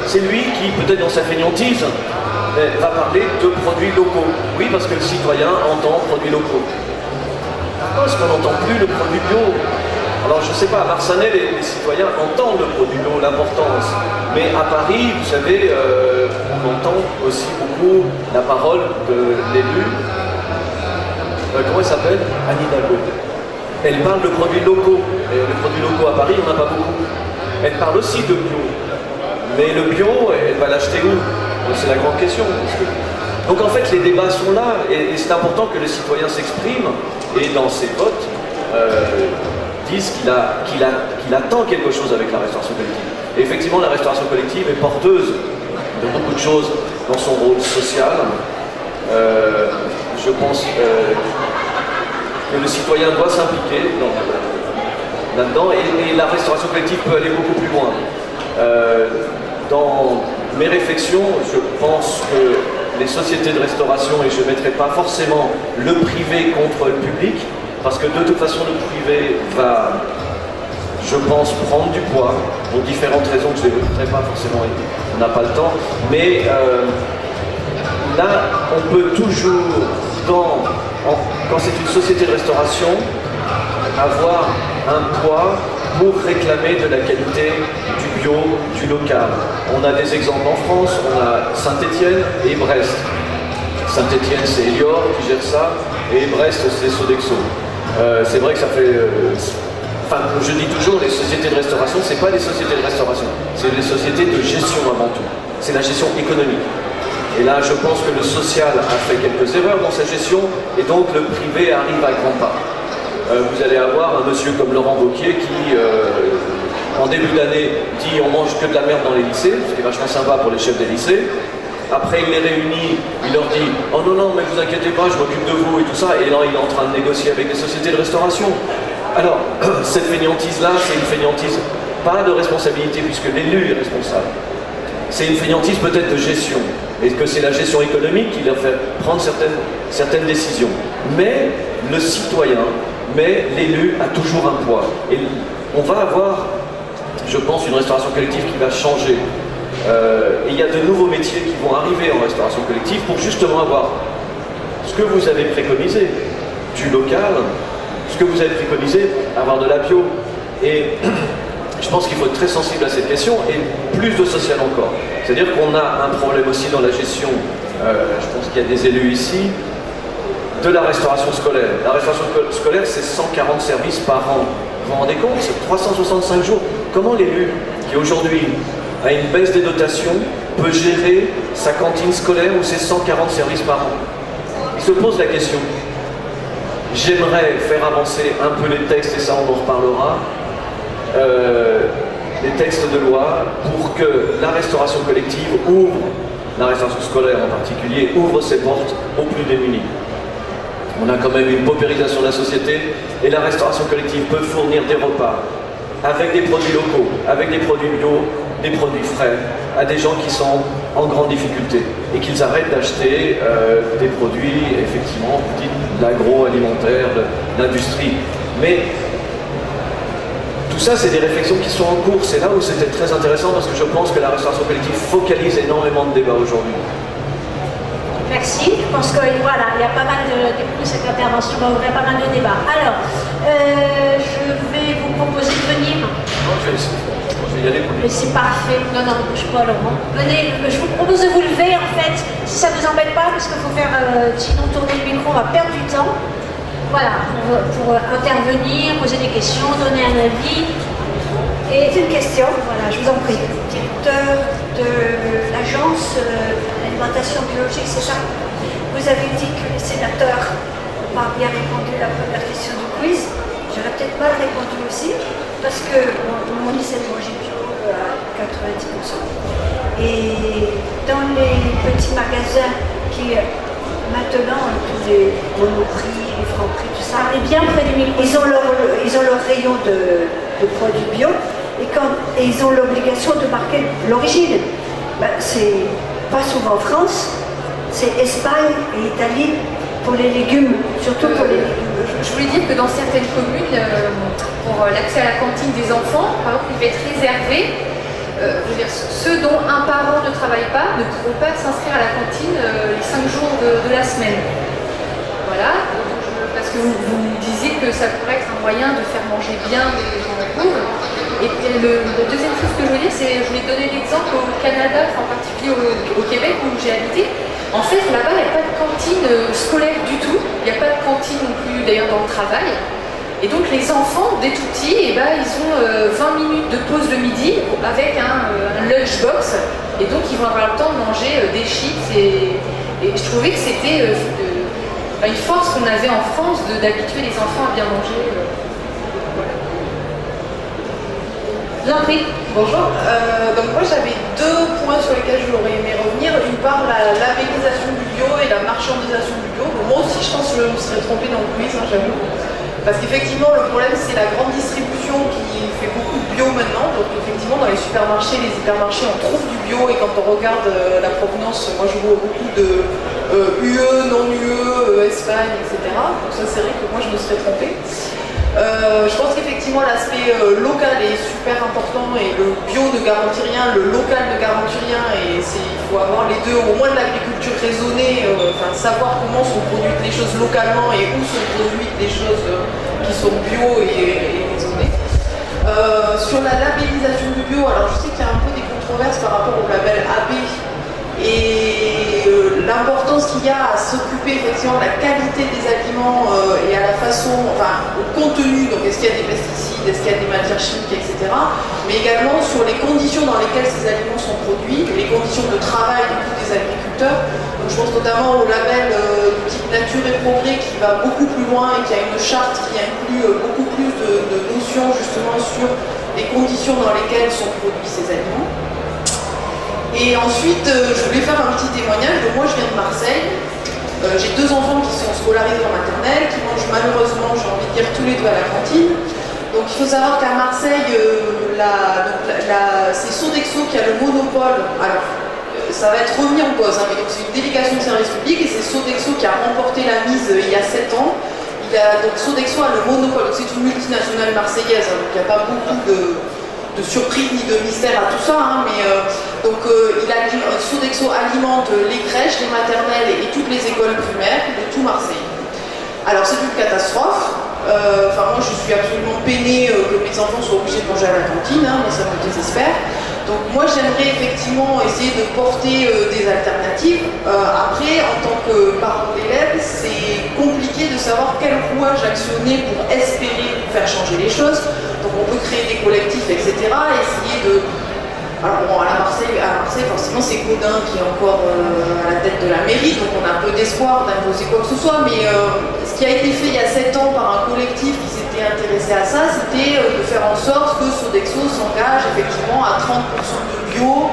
c'est lui qui, peut-être dans sa fainéantise, va parler de produits locaux. Oui, parce que le citoyen entend produits locaux. Pourquoi est-ce qu'on n'entend plus le produit bio? Alors je ne sais pas, à Marsanais, les citoyens entendent le produit bio, l'importance. Mais à Paris, vous savez, on entend aussi beaucoup la parole de l'élu. Comment elle s'appelle? Anne Hidalgo. Elle parle de produits locaux. Et les produits locaux à Paris, il n'y en a pas beaucoup. Elle parle aussi de bio. Mais le bio, elle va l'acheter où? C'est la grande question. Donc en fait, les débats sont là. Et c'est important que le citoyen s'exprime. Et dans ses votes, disent qu'il attend quelque chose avec la restauration collective. Et effectivement, la restauration collective est porteuse de beaucoup de choses dans son rôle social. Je pense que le citoyen doit s'impliquer là-dedans et la restauration collective peut aller beaucoup plus loin. Dans mes réflexions, je pense que les sociétés de restauration, et je ne mettrai pas forcément le privé contre le public, parce que de toute façon le privé va, je pense, prendre du poids, pour différentes raisons que je n'évoquerai pas forcément, on n'a pas le temps, mais là on peut toujours, quand c'est une société de restauration, avoir un poids pour réclamer de la qualité du bio, du local. On a des exemples en France, on a Saint-Étienne et Brest. Saint-Étienne, c'est Elior qui gère ça, et Brest, c'est Sodexo. C'est vrai que ça fait... Enfin, je dis toujours, les sociétés de restauration, c'est pas des sociétés de restauration, c'est des sociétés de gestion avant tout. C'est la gestion économique. Et là, je pense que le social a fait quelques erreurs dans sa gestion, et donc le privé arrive à grands pas. Vous allez avoir un monsieur comme Laurent Wauquiez qui, en début d'année, dit on mange que de la merde dans les lycées, ce qui est vachement sympa pour les chefs des lycées. Après, il les réunit, il leur dit « Oh non, non, mais vous inquiétez pas, je m'occupe de vous et tout ça », et là, il est en train de négocier avec des sociétés de restauration. Alors, cette fainéantise-là, c'est une fainéantise pas de responsabilité, puisque l'élu est responsable. C'est une fainéantise peut-être de gestion, et que c'est la gestion économique qui leur fait prendre certaines décisions. Mais le citoyen, l'élu a toujours un poids. Et on va avoir, je pense, une restauration collective qui va changer. Et il y a de nouveaux métiers qui vont arriver en restauration collective pour justement avoir ce que vous avez préconisé, du local, ce que vous avez préconisé, avoir de la bio. Et je pense qu'il faut être très sensible à cette question et plus de social encore. C'est-à-dire qu'on a un problème aussi dans la gestion, je pense qu'il y a des élus ici, de la restauration scolaire. La restauration scolaire, c'est 140 services par an. Vous vous rendez compte? C'est 365 jours. Comment l'élu, qui aujourd'hui a une baisse des dotations, peut gérer sa cantine scolaire ou ses 140 services par an? Il se pose la question. J'aimerais faire avancer un peu les textes, et ça on en reparlera, les textes de loi pour que la restauration collective ouvre, la restauration scolaire en particulier, ouvre ses portes aux plus démunis. On a quand même une paupérisation de la société et la restauration collective peut fournir des repas avec des produits locaux, avec des produits bio, des produits frais, à des gens qui sont en grande difficulté et qu'ils arrêtent d'acheter des produits, effectivement, vous dites, de l'agroalimentaire, de l'industrie. Mais tout ça, c'est des réflexions qui sont en cours. C'est là où c'était très intéressant parce que je pense que la restauration collective focalise énormément de débats aujourd'hui. Merci. Je pense que voilà, il y a pas mal de cette intervention va ouvrir pas mal de débats. Alors, je vais vous proposer de venir. Je vais y aller. Mais c'est parfait. Non, non, je suis pas Laurent. Venez, je vous propose de vous lever en fait, si ça vous embête pas, parce qu'il faut faire, sinon tourner le micro, on va perdre du temps. Voilà, pour intervenir, poser des questions, donner un avis. Et une question, voilà, je vous en prie. Directeur de l'agence alimentation biologique, c'est ça? Vous avez dit que les sénateurs n'ont pas bien répondu à la première question du quiz. J'aurais peut-être mal répondu aussi, parce que mon lycée de manger bio à 90%. Et dans les petits magasins qui, maintenant, tous les monoprix, les francs-prix, tout ça, Parlez bien près du micro. ils ont leur rayon de produits bio et ils ont l'obligation de marquer l'origine. Ben, c'est pas souvent en France, c'est Espagne et Italie pour les légumes, surtout pour les légumes. Je voulais dire que dans certaines communes, pour l'accès à la cantine des enfants. Par exemple, il va être réservé. Je veux dire, ceux dont un parent ne travaille pas ne pourront pas s'inscrire à la cantine les 5 jours de la semaine. Voilà, parce que vous disiez que ça pourrait être un moyen de faire manger bien des gens pauvres. Et la deuxième chose que je voulais dire, c'est, je voulais donner l'exemple au Canada, en particulier au Québec où j'ai habité. En fait, là-bas, il n'y a pas de cantine scolaire du tout. Il n'y a pas de cantine non plus, d'ailleurs, dans le travail. Et donc, les enfants, dès tout petits, ils ont 20 minutes de pause le midi avec un lunchbox. Et donc, ils vont avoir le temps de manger des chips. Et je trouvais que c'était une force qu'on avait en France d'habituer les enfants à bien manger. Je vous en prie. Bonjour. Donc moi j'avais 2 points sur lesquels j'aurais aimé revenir. D'une part la labellisation du bio et la marchandisation du bio. Donc, moi aussi je pense que je me serais trompée dans le quiz, j'avoue. Parce qu'effectivement le problème c'est la grande distribution qui fait beaucoup de bio maintenant. Donc effectivement dans les supermarchés, les hypermarchés on trouve du bio et quand on regarde la provenance, moi je vois beaucoup de UE, non UE, Espagne, etc. Donc ça c'est vrai que moi je me serais trompée. Je pense qu'effectivement l'aspect local est super important et le bio ne garantit rien, le local ne garantit rien et il faut avoir les deux, au moins de l'agriculture raisonnée, savoir comment sont produites les choses localement et où sont produites les choses qui sont bio et raisonnées. Sur la labellisation du bio, alors je sais qu'il y a un peu des controverses par rapport au label AB et l'importance qu'il y a à s'occuper effectivement de la qualité des aliments et à la façon, au contenu, donc est-ce qu'il y a des pesticides, est-ce qu'il y a des matières chimiques, etc. Mais également sur les conditions dans lesquelles ces aliments sont produits, les conditions de travail du coup, des agriculteurs. Donc je pense notamment au label du type Nature et Progrès qui va beaucoup plus loin et qui a une charte qui inclut beaucoup plus de notions justement sur les conditions dans lesquelles sont produits ces aliments. Et ensuite, je voulais faire un petit témoignage. Donc moi, je viens de Marseille. J'ai 2 enfants qui sont scolarisés en maternelle, qui mangent malheureusement, j'ai envie de dire, tous les 2 à la cantine. Donc il faut savoir qu'à Marseille, c'est Sodexo qui a le monopole. Alors, ça va être remis en cause, mais donc c'est une délégation de service public et c'est Sodexo qui a remporté la mise il y a 7 ans. Donc Sodexo a le monopole. C'est une multinationale marseillaise, donc il n'y a pas beaucoup de surprise ni de mystère à tout ça, Sodexo alimente les crèches, les maternelles et toutes les écoles primaires de tout Marseille. Alors c'est une catastrophe. Moi je suis absolument peinée que mes enfants soient obligés de manger à la cantine, mais ça me désespère. Donc moi j'aimerais effectivement essayer de porter des alternatives. Après, en tant que parent d'élève, c'est compliqué de savoir quel rouage actionner pour espérer faire changer les choses. Donc on peut créer des collectifs, etc. Essayer de... Alors bon, à Marseille forcément c'est Gaudin qui est encore à la tête de la mairie, donc on a un peu d'espoir d'imposer quoi que ce soit, mais ce qui a été fait il y a 7 ans par un collectif qui s'était intéressé à ça, c'était de faire en sorte que Sodexo s'engage effectivement à 30% de bio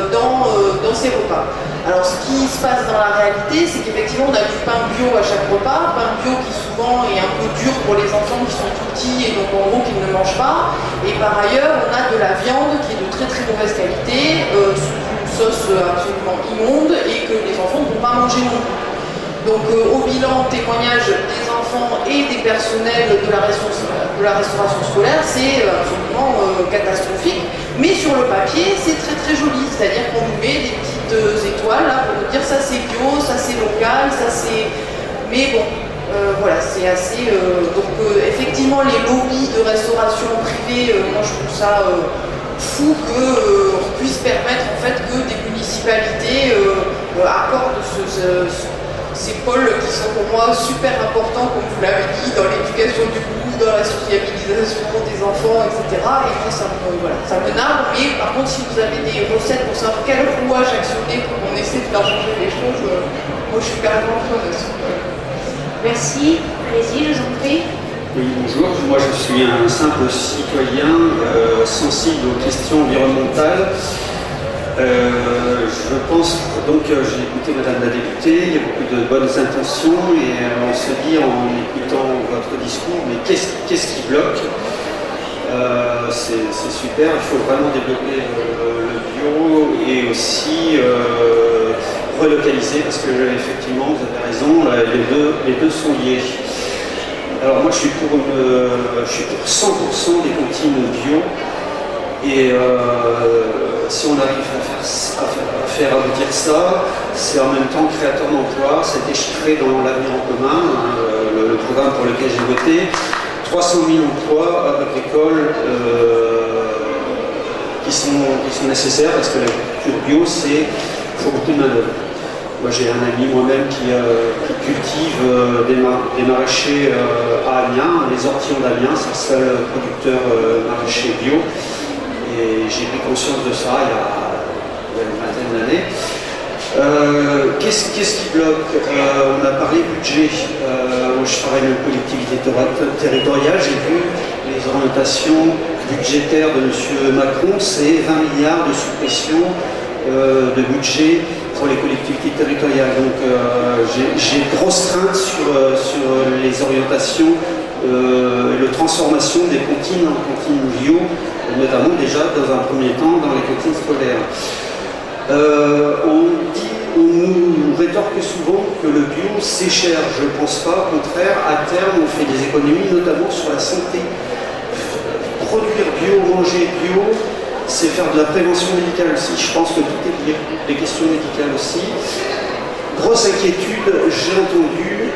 dans ses repas. Alors ce qui se passe dans la réalité, c'est qu'effectivement on a du pain bio à chaque repas, pain bio qui souvent est un peu dur pour les enfants qui sont tout petits et donc en gros qu'ils ne mangent pas. Et par ailleurs on a de la viande qui est de très très mauvaise qualité, sous une sauce absolument immonde et que les enfants ne vont pas manger non plus. Donc au bilan, témoignage des enfants et des personnels de la restauration scolaire, c'est absolument catastrophique. Mais sur le papier, c'est très très joli, c'est-à-dire qu'on nous met des petites étoiles là, pour nous dire ça c'est bio, ça c'est local, ça c'est... Mais bon, voilà, c'est assez... effectivement, les lobbies de restauration privée, moi je trouve ça fou qu'on puisse permettre en fait que des municipalités accordent ces pôles qui sont pour moi super importants, comme vous l'avez dit, dans l'éducation du goût, dans la sociabilisation des enfants, etc. Et moi, ça me nargue. Mais par contre, si vous avez des recettes pour savoir quel rouage actionner pour qu'on essaie de faire changer les choses, moi je suis carrément preneuse. Merci. Allez-y, je vous en prie. Oui, bonjour. Moi, je suis un simple citoyen sensible aux questions environnementales. Je pense, donc j'ai écouté Madame la députée, il y a beaucoup de bonnes intentions et on se dit en écoutant votre discours, mais qu'est-ce qui bloque? C'est super, il faut vraiment développer le bio et aussi relocaliser parce que effectivement vous avez raison, les deux sont liés. Alors moi je suis pour 100% des cantines bio. Et si on arrive à faire aboutir ça, c'est en même temps créateur d'emplois. C'était chiffré dans l'avenir en commun, le programme pour lequel j'ai voté. 300 000 emplois agricoles qui sont nécessaires parce que l'agriculture bio, faut beaucoup de main-d'œuvre. Moi j'ai un ami moi-même qui cultive des maraîchers à Amiens, les ortillons d'Amiens, c'est le seul producteur maraîcher bio. Et j'ai pris conscience de ça il y a une vingtaine d'années. Qu'est-ce qui bloque? On a parlé budget. Moi je travaille dans une collectivité territoriale, j'ai vu les orientations budgétaires de M. Macron, c'est 20 milliards de suppression de budget pour les collectivités territoriales. Donc j'ai de grosses craintes sur les orientations et la transformation des cantines en cantines bio, notamment déjà dans un premier temps dans les cantines scolaires. On nous rétorque souvent que le bio c'est cher. Je ne pense pas, au contraire, à terme on fait des économies, notamment sur la santé. Produire bio, manger bio, c'est faire de la prévention médicale aussi. Je pense que tout est lié, les questions médicales aussi. Grosse inquiétude, j'ai entendu,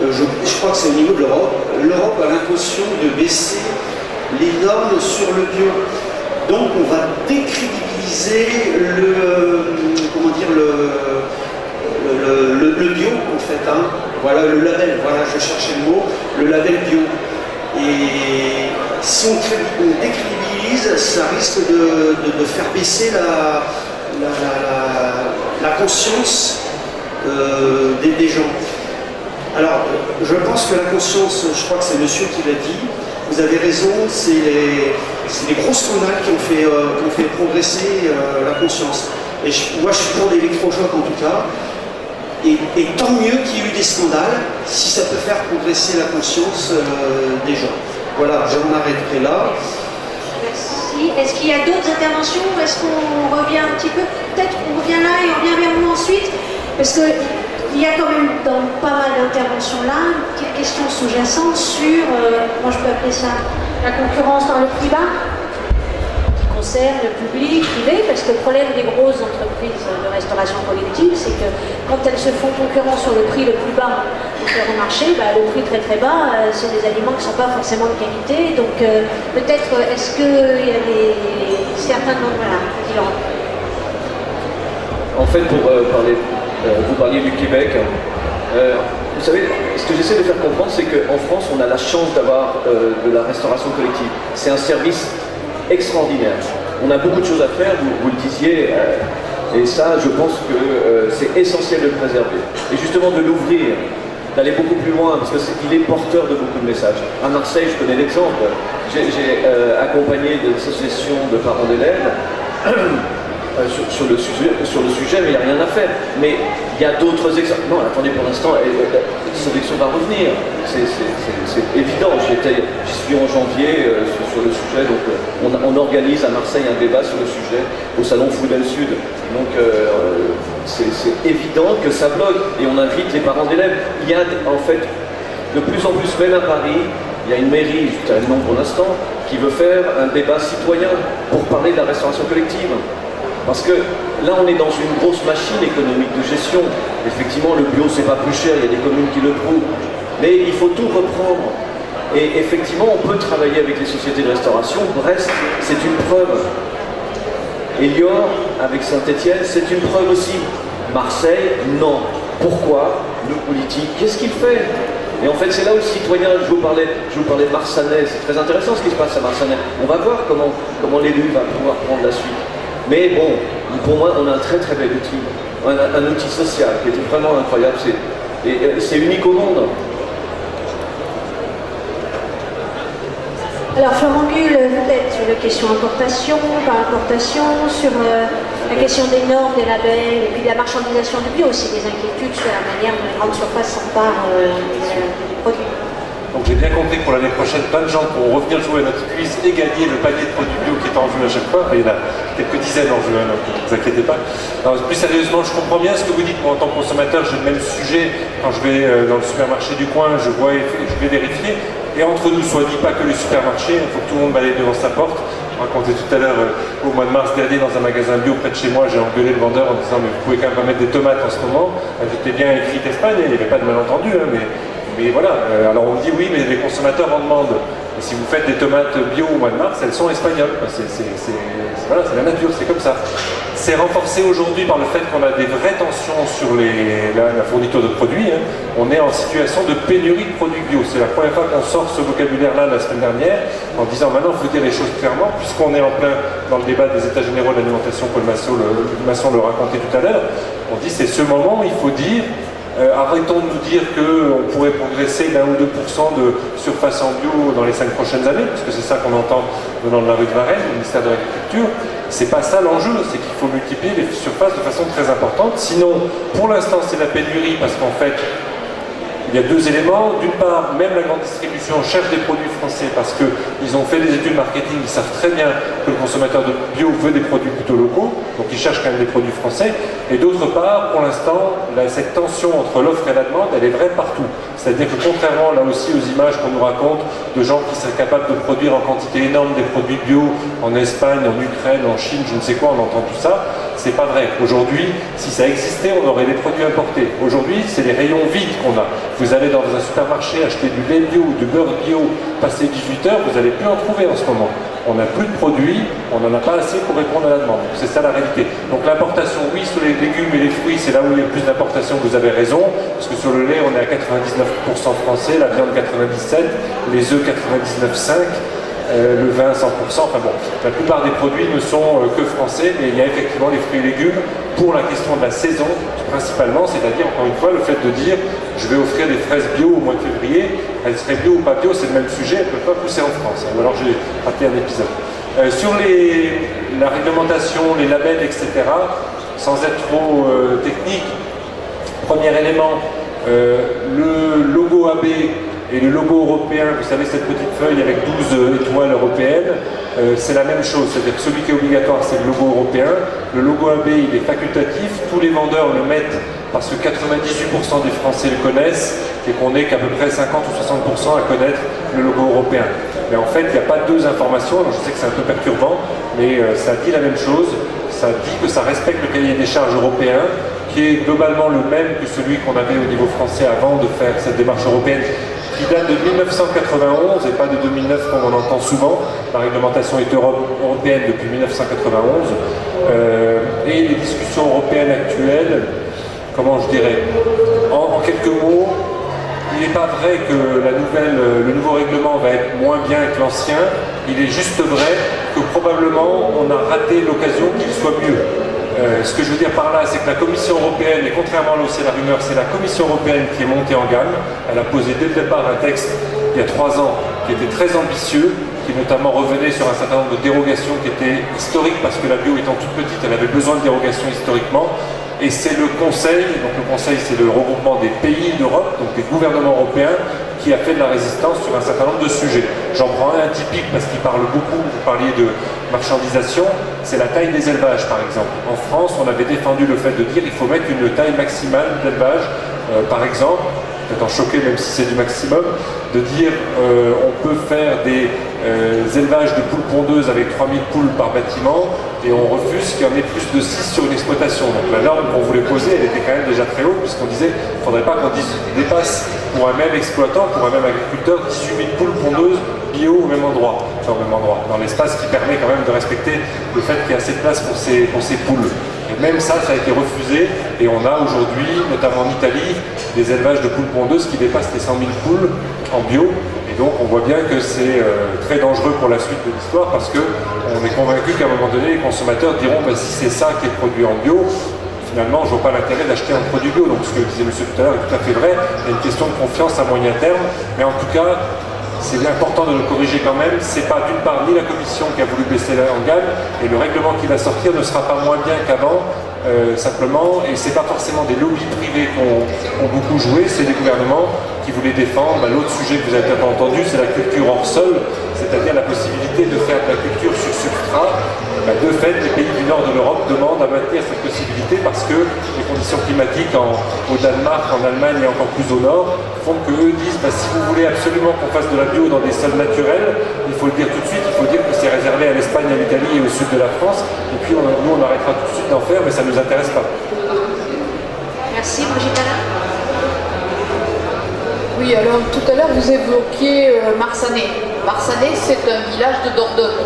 je crois que c'est au niveau de l'Europe. L'Europe a l'intention de baisser les normes sur le bio. Donc on va décrédibiliser le bio en fait. Hein. Voilà le label, voilà je cherchais le mot, le label bio. Et si on décrédibilise, ça risque de faire baisser la conscience des gens. Alors, je pense que la conscience, je crois que c'est monsieur qui l'a dit, vous avez raison, c'est les gros scandales qui ont fait progresser la conscience. Et moi, je suis pour l'électrochoc en tout cas, et tant mieux qu'il y ait eu des scandales, si ça peut faire progresser la conscience des gens. Voilà, j'en arrêterai là. Merci. Est-ce qu'il y a d'autres interventions ou est-ce qu'on revient un petit peu? Peut-être on revient là et on revient vers vous ensuite, parce que il y a quand même dans pas mal d'interventions là une question sous-jacente sur, moi je peux appeler ça la concurrence dans le prix bas, qui concerne le public, privé, parce que le problème des grosses entreprises de restauration collective, c'est que quand elles se font concurrence sur le prix le plus bas au marché, le prix très très bas, c'est des aliments qui ne sont pas forcément de qualité. Donc peut-être, est-ce qu'il y a certains nombres là, En fait, pour parler, vous parliez du Québec. Vous savez, ce que j'essaie de faire comprendre, c'est qu'en France, on a la chance d'avoir de la restauration collective. C'est un service extraordinaire. On a beaucoup de choses à faire, vous le disiez, et ça, je pense que c'est essentiel de le préserver. Et justement, de l'ouvrir, d'aller beaucoup plus loin, parce qu'il est porteur de beaucoup de messages. À Marseille, je connais l'exemple. J'ai accompagné des associations de parents d'élèves sur le sujet, mais il n'y a rien à faire. Mais il y a d'autres exemples. Non, attendez, pour l'instant, sélection va revenir. C'est évident. J'y suis en janvier sur le sujet. Donc, on organise à Marseille un débat sur le sujet au salon Foudel Sud. Donc, c'est évident que ça bloque. Et on invite les parents d'élèves. Il y a en fait de plus en plus, même à Paris, il y a une mairie, je dirais le nom pour l'instant, qui veut faire un débat citoyen pour parler de la restauration collective. Parce que là, on est dans une grosse machine économique de gestion. Effectivement, le bio, c'est pas plus cher, il y a des communes qui le prouvent. Mais il faut tout reprendre. Et effectivement, on peut travailler avec les sociétés de restauration. Brest, c'est une preuve. Elior, avec Saint-Étienne, c'est une preuve aussi. Marseille, non. Pourquoi? Le politique, qu'est-ce qu'il fait? Et en fait, c'est là où le citoyen, je vous parlais de Marsanais, c'est très intéressant ce qui se passe à Marsanais. On va voir comment l'élu va pouvoir prendre la suite. Mais bon, pour moi, on a un très très bel outil, un outil social qui était vraiment incroyable, c'est unique au monde. Alors Florent Gull, peut-être sur la question importation, par importation, sur la question des normes, des labels, et puis de la marchandisation du bio, aussi des inquiétudes sur la manière dont les grandes surfaces s'emparent des produits. Donc j'ai bien compris que pour l'année prochaine, plein de gens pourront revenir jouer à notre quiz et gagner le panier de produits bio qui est en jeu à chaque fois. Enfin, il y en a quelques dizaines en jeu, donc ne vous inquiétez pas. Alors, plus sérieusement, je comprends bien ce que vous dites. Moi, en tant que consommateur, j'ai le même sujet. Quand je vais dans le supermarché du coin, je vois et je vais vérifier. Et entre nous, soit dit pas que les supermarchés, il faut que tout le monde balaye devant sa porte. Je racontais tout à l'heure, au mois de mars dernier, dans un magasin bio près de chez moi, j'ai engueulé le vendeur en disant « mais vous pouvez quand même pas mettre des tomates en ce moment ». J'étais bien écrit Espagne, il n'y avait pas de malentendu, hein, mais voilà. Alors on me dit « oui, mais les consommateurs en demandent ». Et si vous faites des tomates bio au mois de mars, elles sont espagnoles. Voilà, c'est la nature, c'est comme ça. C'est renforcé aujourd'hui par le fait qu'on a des vraies tensions sur la fourniture de produits. Hein. On est en situation de pénurie de produits bio. C'est la première fois qu'on sort ce vocabulaire-là la semaine dernière, en disant maintenant il faut dire les choses clairement, puisqu'on est en plein dans le débat des États généraux de l'alimentation, Paul Masson le racontait tout à l'heure. On dit c'est ce moment où il faut dire arrêtons de nous dire qu'on pourrait progresser d'1 ou 2% de surface en bio dans les 5 prochaines années, parce que c'est ça qu'on entend venant de la rue de Varennes, du ministère de l'Agriculture. C'est pas ça l'enjeu, c'est qu'il faut multiplier les surfaces de façon très importante. Sinon, pour l'instant, c'est la pénurie, parce qu'en fait, il y a deux éléments. D'une part, même la grande distribution cherche des produits français parce qu'ils ont fait des études marketing, ils savent très bien que le consommateur de bio veut des produits plutôt locaux, donc ils cherchent quand même des produits français. Et d'autre part, pour l'instant, cette tension entre l'offre et la demande, elle est vraie partout. C'est-à-dire que contrairement là aussi aux images qu'on nous raconte de gens qui seraient capables de produire en quantité énorme des produits bio en Espagne, en Ukraine, en Chine, je ne sais quoi, on entend tout ça, c'est pas vrai. Aujourd'hui, si ça existait, on aurait des produits importés. Aujourd'hui, c'est les rayons vides qu'on a. Vous allez dans un supermarché acheter du lait bio ou du beurre bio, passé 18 heures, vous n'allez plus en trouver en ce moment. On n'a plus de produits, on n'en a pas assez pour répondre à la demande. C'est ça la réalité. Donc l'importation, oui, sur les légumes et les fruits, c'est là où il y a le plus d'importation, vous avez raison, parce que sur le lait, on est à 99% français, la viande 97%, les œufs 99,5%, le vin 100%, enfin bon, la plupart des produits ne sont que français, mais il y a effectivement les fruits et légumes pour la question de la saison, principalement, c'est-à-dire, encore une fois, le fait de dire je vais offrir des fraises bio au mois de février, elles seraient bio ou pas bio, c'est le même sujet, elles ne peuvent pas pousser en France. Ou alors j'ai raté un épisode. Sur la réglementation, les labels, etc., sans être trop technique, premier élément, le logo AB et le logo européen, vous savez cette petite feuille avec 12 étoiles européennes, c'est la même chose, c'est-à-dire que celui qui est obligatoire c'est le logo européen, le logo AB il est facultatif, tous les vendeurs le mettent parce que 98% des Français le connaissent et qu'on n'est qu'à peu près 50 ou 60% à connaître le logo européen. Mais en fait il n'y a pas deux informations, alors je sais que c'est un peu perturbant, mais ça dit la même chose, ça dit que ça respecte le cahier des charges européen, qui est globalement le même que celui qu'on avait au niveau français avant de faire cette démarche européenne, qui date de 1991 et pas de 2009 comme on entend souvent. La réglementation est européenne depuis 1991. Et les discussions européennes actuelles, comment je dirais, en quelques mots, il n'est pas vrai que le nouveau règlement va être moins bien que l'ancien. Il est juste vrai que probablement on a raté l'occasion qu'il soit mieux. Ce que je veux dire par là, c'est que la Commission européenne, et contrairement à là où c'est la rumeur, c'est la Commission européenne qui est montée en gamme. Elle a posé dès le départ un texte, il y a 3 ans, qui était très ambitieux, qui notamment revenait sur un certain nombre de dérogations qui étaient historiques, parce que la bio étant toute petite, elle avait besoin de dérogations historiquement. Et c'est le Conseil, donc le Conseil c'est le regroupement des pays d'Europe, donc des gouvernements européens, qui a fait de la résistance sur un certain nombre de sujets. J'en prends un typique parce qu'il parle beaucoup, vous parliez de marchandisation, c'est la taille des élevages par exemple. En France, on avait défendu le fait de dire qu'il faut mettre une taille maximale d'élevage, par exemple, peut-être en choqué même si c'est du maximum, de dire on peut faire des élevages de poules pondeuses avec 3000 poules par bâtiment et on refuse qu'il y en ait plus de 6 sur une exploitation. Donc la norme qu'on voulait poser, elle était quand même déjà très haute puisqu'on disait qu'il ne faudrait pas qu'on dépasse pour un même exploitant, pour un même agriculteur, 18 poules pondeuses bio au même endroit, enfin au même endroit, dans l'espace qui permet quand même de respecter le fait qu'il y a assez de place pour ces poules. Et même ça a été refusé et on a aujourd'hui, notamment en Italie, des élevages de poules pondeuses qui dépassent les 100 000 poules en bio. Et donc on voit bien que c'est très dangereux pour la suite de l'histoire parce qu'on est convaincu qu'à un moment donné, les consommateurs diront bah, si c'est ça qui est produit en bio, finalement je ne vois pas l'intérêt d'acheter un produit bio. Donc ce que disait monsieur tout à l'heure est tout à fait vrai, il y a une question de confiance à moyen terme, mais en tout cas, c'est important de le corriger quand même. C'est pas d'une part ni la Commission qui a voulu baisser en gamme, et le règlement qui va sortir ne sera pas moins bien qu'avant, simplement, et c'est pas forcément des lobbies privés qui ont beaucoup joué, c'est des gouvernements qui voulaient défendre. L'autre sujet que vous avez peut-être entendu, c'est la culture hors sol, c'est-à-dire la possibilité de faire de la culture sur substrat. De fait, les pays du nord de l'Europe demandent à maintenir cette possibilité parce que les conditions climatiques au Danemark, en Allemagne et encore plus au nord font qu'eux disent si vous voulez absolument qu'on fasse de la bio dans des sols naturels, il faut le dire tout de suite, il faut dire que c'est réservé à l'Espagne, à l'Italie et au sud de la France. Et puis nous, on arrêtera tout de suite d'en faire, mais ça ne nous intéresse pas. Merci, Brigitte Alain. Oui, alors tout à l'heure vous évoquiez Marsanais. Marsanais, c'est un village de Dordogne.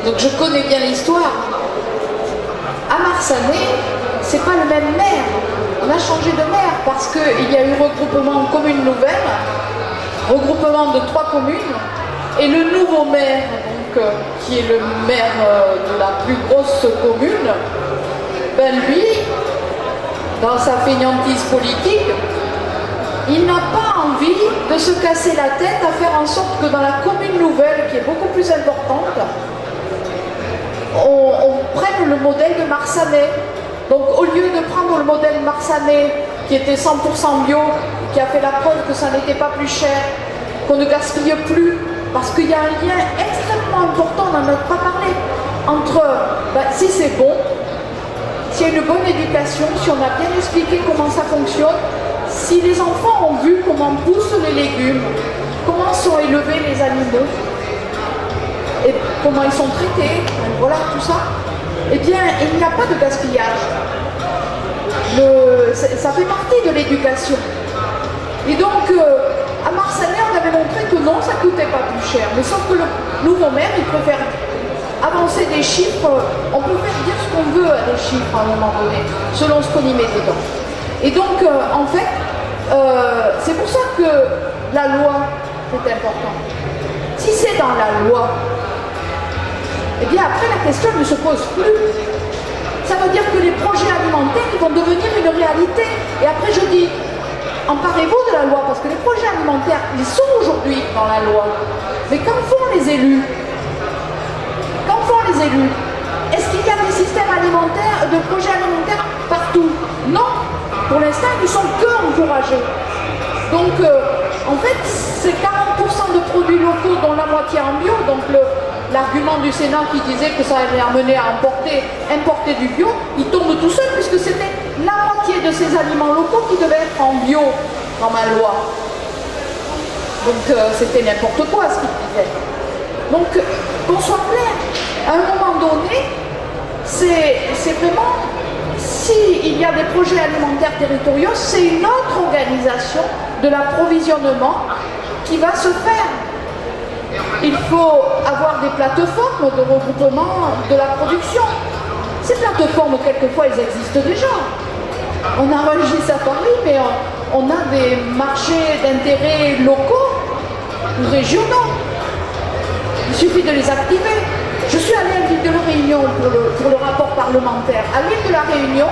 Donc je connais bien l'histoire. À Marsanais, c'est pas le même maire. On a changé de maire parce qu'il y a eu regroupement commune nouvelle, regroupement de 3 communes, et le nouveau maire, donc, qui est le maire de la plus grosse commune, lui, dans sa fainéantise politique, il n'a pas envie de se casser la tête à faire en sorte que dans la commune nouvelle, qui est beaucoup plus importante, on prenne le modèle de Marsanais. Donc au lieu de prendre le modèle Marsanais, qui était 100% bio, qui a fait la preuve que ça n'était pas plus cher, qu'on ne gaspille plus, parce qu'il y a un lien extrêmement important, on n'en a pas parlé, entre si c'est bon, s'il y a une bonne éducation, si on a bien expliqué comment ça fonctionne, si les enfants ont vu comment poussent les légumes, comment sont élevés les animaux, et comment ils sont traités, voilà tout ça, eh bien il n'y a pas de gaspillage. Ça fait partie de l'éducation. Et donc à Marsanais on avait montré que non, ça ne coûtait pas plus cher, mais sauf que le nouveau maire il préfère avancer des chiffres, on peut faire dire ce qu'on veut à des chiffres à un moment donné, selon ce qu'on y met dedans. Et donc en fait, c'est pour ça que la loi est importante. Si c'est dans la loi, eh bien après la question ne se pose plus. Ça veut dire que les projets alimentaires ils vont devenir une réalité. Et après je dis, emparez-vous de la loi, parce que les projets alimentaires, ils sont aujourd'hui dans la loi. Mais qu'en font les élus? Qu'en font les élus? Est-ce qu'il y a des systèmes alimentaires, de projets alimentaires partout? Non. Pour l'instant, ils ne sont que encouragés. Donc, en fait, c'est 40% de produits locaux, dont la moitié en bio. Donc, l'argument du Sénat qui disait que ça allait amener à importer du bio, il tombe tout seul, puisque c'était la moitié de ces aliments locaux qui devaient être en bio dans ma loi. Donc, c'était n'importe quoi ce qu'il disait. Donc, qu'on soit clair, à un moment donné, c'est vraiment... S'il y a des projets alimentaires territoriaux, c'est une autre organisation de l'approvisionnement qui va se faire. Il faut avoir des plateformes de regroupement de la production. Ces plateformes, quelquefois, elles existent déjà. On enregistre à Paris, mais on a des marchés d'intérêt locaux ou régionaux. Il suffit de les activer. Je suis allée à l'île de la Réunion pour le rapport parlementaire. À l'île de la Réunion,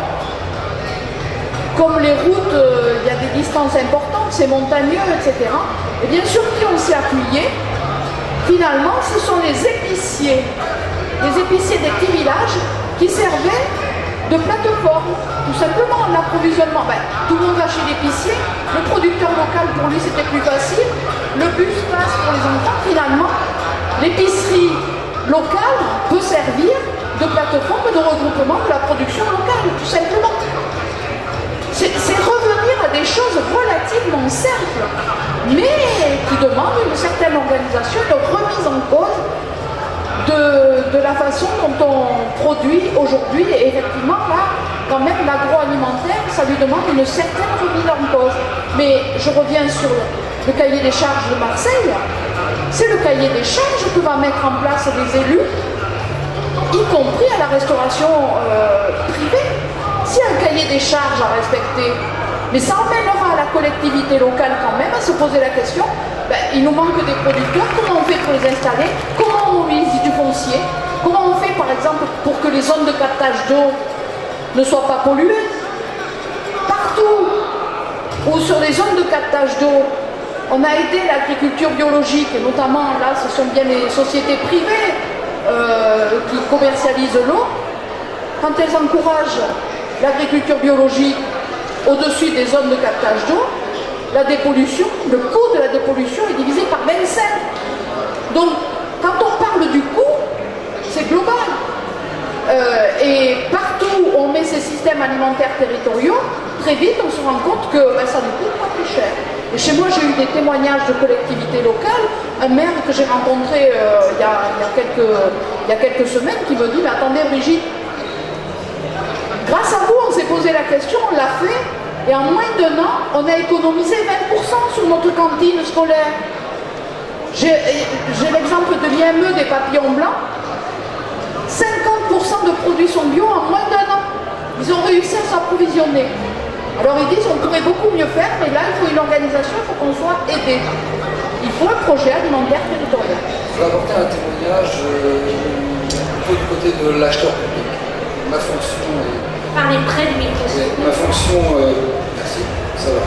comme les routes, il y a des distances importantes, c'est montagneux, etc. Et bien sûr, qui on s'est appuyé? Finalement, ce sont les épiciers des petits villages qui servaient de plateforme. Tout simplement, l'approvisionnement. Tout le monde va chez l'épicier, le producteur local, pour lui, c'était plus facile. Le bus passe pour les enfants. Finalement, l'épicerie locale peut servir de plateforme de regroupement de la production locale, tout simplement. C'est revenir à des choses relativement simples, mais qui demandent une certaine organisation, une remise en cause de la façon dont on produit aujourd'hui. Et effectivement, là, quand même, l'agroalimentaire, ça lui demande une certaine remise en cause. Mais je reviens sur le cahier des charges de Marseille. C'est le cahier des charges que va mettre en place les élus, y compris à la restauration privée. S'il y a un cahier des charges à respecter, mais ça emmènera la collectivité locale quand même à se poser la question, il nous manque des producteurs, comment on fait pour les installer, comment on mobilise du foncier, comment on fait par exemple pour que les zones de captage d'eau ne soient pas polluées. Partout où sur les zones de captage d'eau, On a aidé l'agriculture biologique, et notamment là, ce sont bien les sociétés privées qui commercialisent l'eau. Quand elles encouragent l'agriculture biologique au-dessus des zones de captage d'eau, la dépollution, le coût de la dépollution est divisé par 25. Donc, quand on parle du coût, c'est global. Et partout où on met ces systèmes alimentaires territoriaux, très vite on se rend compte que ça nous coûte pas plus cher. Et chez moi, j'ai eu des témoignages de collectivités locales, un maire que j'ai rencontré il y a quelques semaines qui me dit « Mais attendez Brigitte, grâce à vous, on s'est posé la question, on l'a fait, et en moins d'1 an, on a économisé 20% sur notre cantine scolaire. » J'ai l'exemple de l'IME des papillons blancs. 50% de produits sont bio en moins d'1 an. Ils ont réussi à s'approvisionner. Alors ils disent on pourrait beaucoup mieux faire, mais là il faut une organisation, il faut qu'on soit aidé. Il faut un projet alimentaire territorial. Je vais apporter un témoignage plutôt du côté de l'acheteur public. Ma fonction est... Parlez près du micro. Ma fonction... merci, ça va.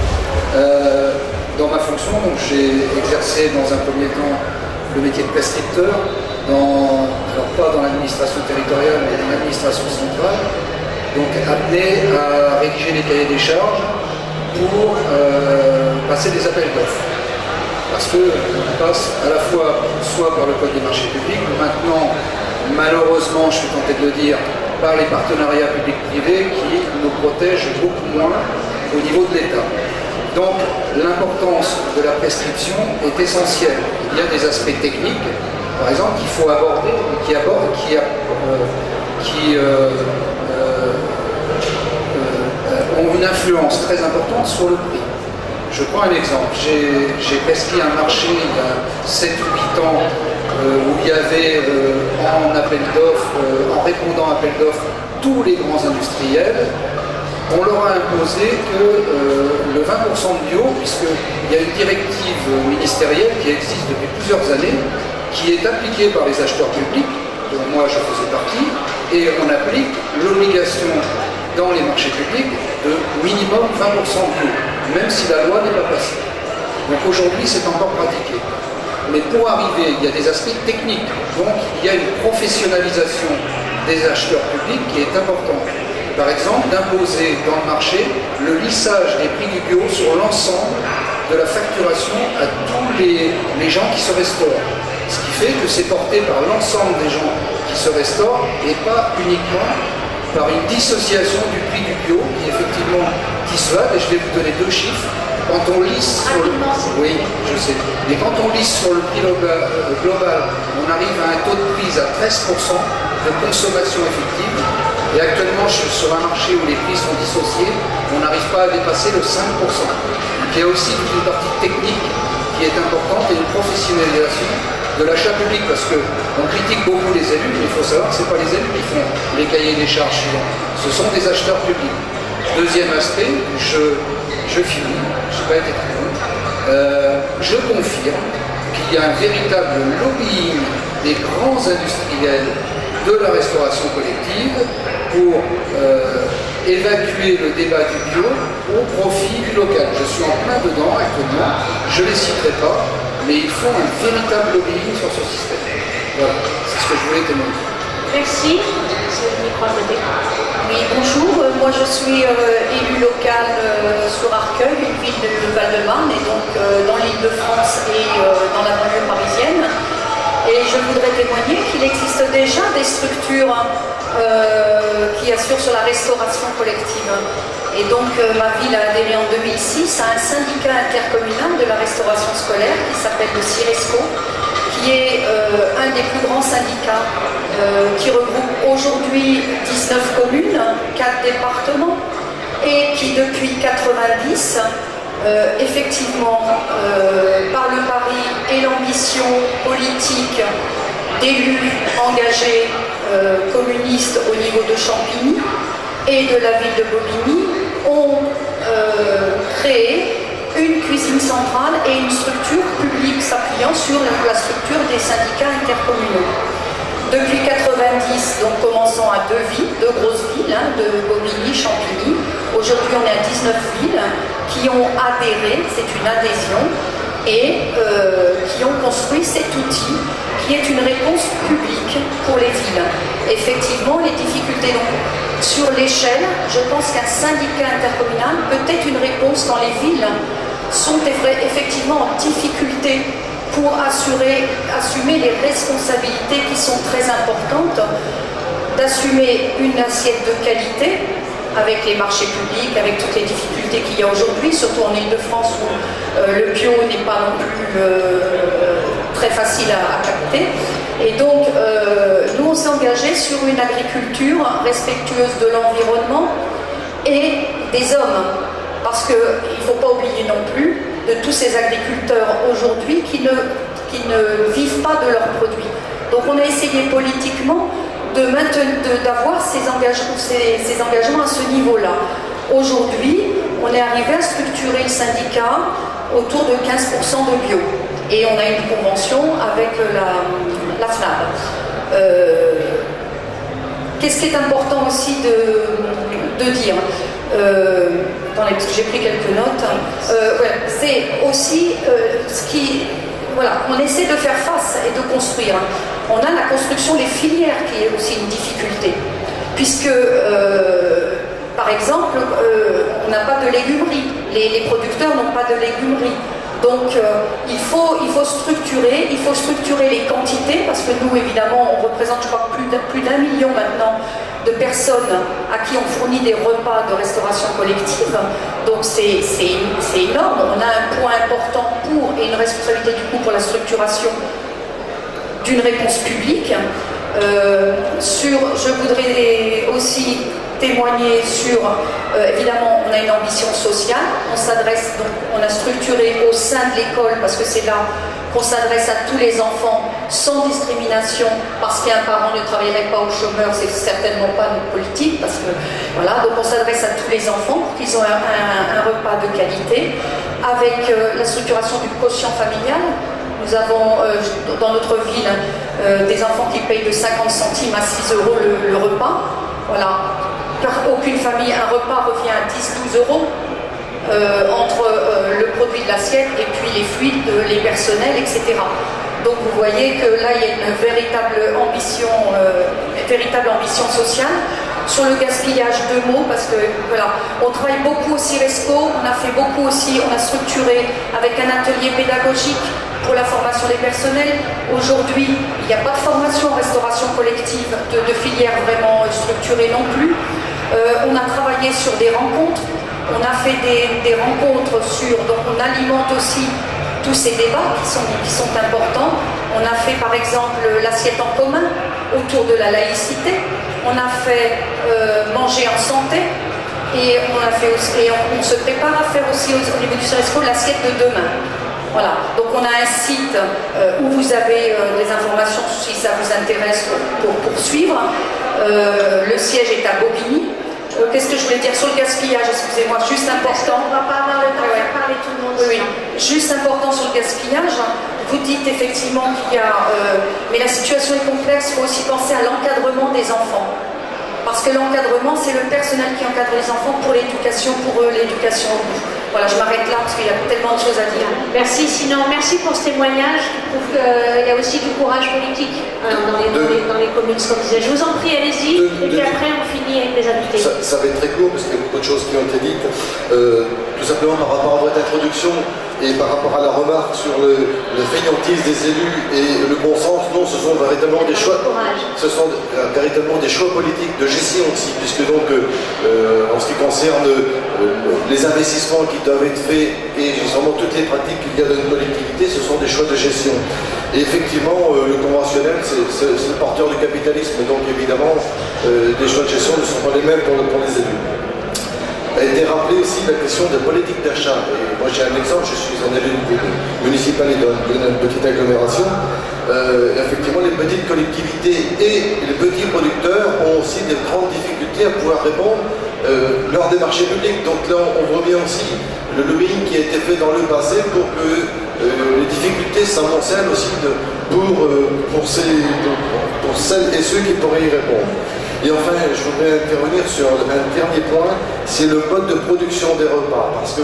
Dans ma fonction, j'ai exercé dans un premier temps le métier de prescripteur, alors pas dans l'administration territoriale, mais dans l'administration centrale, donc amené à rédiger les cahiers des charges pour passer des appels d'offres. Parce qu'on passe à la fois soit par le code des marchés publics, maintenant, malheureusement, je suis tenté de le dire, par les partenariats publics-privés qui nous protègent beaucoup moins au niveau de l'État. Donc l'importance de la prescription est essentielle. Il y a des aspects techniques, par exemple, qu'il faut aborder, qui ont une influence très importante sur le prix. Je prends un exemple. J'ai prescrit un marché il y a 7 ou 8 ans où il y avait en appel d'offres, en répondant à appel d'offres, tous les grands industriels. On leur a imposé que le 20% de bio, puisqu'il y a une directive ministérielle qui existe depuis plusieurs années, qui est appliquée par les acheteurs publics, dont moi je faisais partie, et on applique l'obligation dans les marchés publics de minimum 20% de bio, même si la loi n'est pas passée. Donc aujourd'hui c'est encore pratiqué. Mais pour arriver, il y a des aspects techniques, donc il y a une professionnalisation des acheteurs publics qui est importante. Par exemple, d'imposer dans le marché le lissage des prix du bio sur l'ensemble de la facturation à tous les gens qui se restaurent. Ce qui fait que c'est porté par l'ensemble des gens qui se restaurent et pas uniquement par une dissociation du prix du bio qui effectivement dissuade. Et je vais vous donner 2 chiffres. Quand on lisse sur le... Oui, je sais. Mais quand on lisse sur le prix global, on arrive à un taux de prise à 13% de consommation effective. Et actuellement, je suis sur un marché où les prix sont dissociés, on n'arrive pas à dépasser le 5%. Donc il y a aussi toute une partie technique qui est importante et une professionnalisation de l'achat public, parce qu'on critique beaucoup les élus, mais il faut savoir que ce n'est pas les élus qui font les cahiers des charges suivants, ce sont des acheteurs publics. Deuxième aspect, je finis, je n'ai pas été très long, je confirme qu'il y a un véritable lobbying des grands industriels de la restauration collective pour évacuer le débat du bio au profit du local. Je suis en plein dedans actuellement, je ne les citerai pas, mais ils font un véritable lobbying sur ce système. Voilà, c'est ce que je voulais témoigner. Merci. C'est le micro à côté. Oui, bonjour. Moi, je suis élue locale sur Arcueil, une ville de Val-de-Marne, et donc dans l'Île-de-France et dans la banlieue parisienne. Et je voudrais témoigner qu'il existe déjà des structures qui assurent sur la restauration collective. Et donc ma ville a adhéré en 2006 à un syndicat intercommunal de la restauration scolaire qui s'appelle le CIRESCO, qui est un des plus grands syndicats qui regroupe aujourd'hui 19 communes, 4 départements, et qui depuis 90 effectivement, par le pari et l'ambition politique d'élus engagés communistes au niveau de Champigny et de la ville de Bobigny, ont créé une cuisine centrale et une structure publique s'appuyant sur la structure des syndicats intercommunaux. Depuis 90, donc commençons à 2 villes, 2 grosses villes, de Bobigny, Champigny. Aujourd'hui, on est à 19 villes qui ont adhéré, c'est une adhésion, et qui ont construit cet outil qui est une réponse publique pour les villes. Effectivement, les difficultés, donc, sur l'échelle, je pense qu'un syndicat intercommunal peut être une réponse quand les villes sont effectivement en difficulté pour assumer les responsabilités qui sont très importantes, d'assumer une assiette de qualité avec les marchés publics, avec toutes les difficultés qu'il y a aujourd'hui, surtout en Ile-de-France où le bio n'est pas non plus très facile à capter. Et donc, nous, on s'est engagé sur une agriculture respectueuse de l'environnement et des hommes. Parce qu'il ne faut pas oublier non plus de tous ces agriculteurs aujourd'hui qui ne vivent pas de leurs produits. Donc, on a essayé politiquement d'avoir ces engagements à ce niveau-là. Aujourd'hui, on est arrivé à structurer le syndicat autour de 15% de bio. Et on a une convention avec la FNAB. Qu'est-ce qui est important aussi de dire attendez, parce que j'ai pris quelques notes. C'est aussi ce qui... Voilà, on essaie de faire face et de construire. On a la construction des filières qui est aussi une difficulté. Puisque, par exemple, on n'a pas de légumerie. Les producteurs n'ont pas de légumerie. Donc, il faut structurer les quantités, parce que nous, évidemment, on représente, je crois, plus d'1 million maintenant de personnes à qui on fournit des repas de restauration collective. Donc, c'est énorme. On a un point important et une responsabilité du coup pour la structuration d'une réponse publique. Je voudrais aussi témoigner sur, évidemment, on a une ambition sociale, on a structuré au sein de l'école, parce que c'est là qu'on s'adresse à tous les enfants sans discrimination, parce qu'un parent ne travaillerait pas au chômeur, c'est certainement pas notre politique, parce que voilà, donc on s'adresse à tous les enfants pour qu'ils aient un repas de qualité, avec la structuration du quotient familial. Nous avons dans notre ville des enfants qui payent de 50 centimes à 6 euros le repas. Voilà. Aucune famille, un repas revient à 10-12 euros entre le produit de l'assiette et puis les fluides, les personnels, etc. Donc vous voyez que là, il y a une véritable ambition sociale. Sur le gaspillage, 2 mots, parce que voilà, on travaille beaucoup aussi RESCO, on a fait beaucoup aussi, on a structuré avec un atelier pédagogique pour la formation des personnels. Aujourd'hui, il n'y a pas de formation en restauration collective, de filière vraiment structurée non plus. On a travaillé sur des rencontres, on a fait des rencontres donc on alimente aussi tous ces débats qui sont importants. On a fait par exemple l'assiette en commun autour de la laïcité. On a fait manger en santé et on se prépare à faire aussi au niveau du CERESCO l'assiette de demain. Voilà, donc on a un site où vous avez des informations si ça vous intéresse pour poursuivre. Le siège est à Bobigny. Qu'est-ce que je voulais dire sur le gaspillage? Excusez-moi, juste important. On va pas avoir le temps de faire parler tout le monde. Oui, juste important sur le gaspillage. Vous dites effectivement qu'il y a... mais la situation est complexe, il faut aussi penser à l'encadrement des enfants. Parce que l'encadrement, c'est le personnel qui encadre les enfants pour l'éducation au bout. Voilà, je m'arrête là parce qu'il y a tellement de choses à dire. Merci, sinon, merci pour ce témoignage qui prouve qu'il y a aussi du courage politique dans les communes, comme je disais. Je vous en prie, allez-y, et puis après on finit avec les invités. Ça va être très court parce qu'il y a beaucoup de choses qui ont été dites. Tout simplement par rapport à votre introduction et par rapport à la remarque sur le fainéantisme des élus et le bon sens, non, ce sont véritablement des choix. Ce sont véritablement des choix politiques de gestion aussi, puisque donc en ce qui concerne les investissements qui doivent être faits et justement toutes les pratiques qu'il y a dans une collectivité, ce sont des choix de gestion. Et effectivement, le conventionnel, c'est le porteur du capitalisme, donc évidemment, les choix de gestion ne sont pas les mêmes pour les élus. A été rappelé aussi la question de politique d'achat. Et moi j'ai un exemple, je suis un élu municipal et d'une petite agglomération. Effectivement, les petites collectivités et les petits producteurs ont aussi des grandes difficultés à pouvoir répondre lors des marchés publics. Donc là, on voit bien aussi le lobbying qui a été fait dans le passé pour que les difficultés s'amoncellent aussi pour celles et ceux qui pourraient y répondre. Et enfin, je voudrais intervenir sur un dernier point, c'est le mode de production des repas. Parce que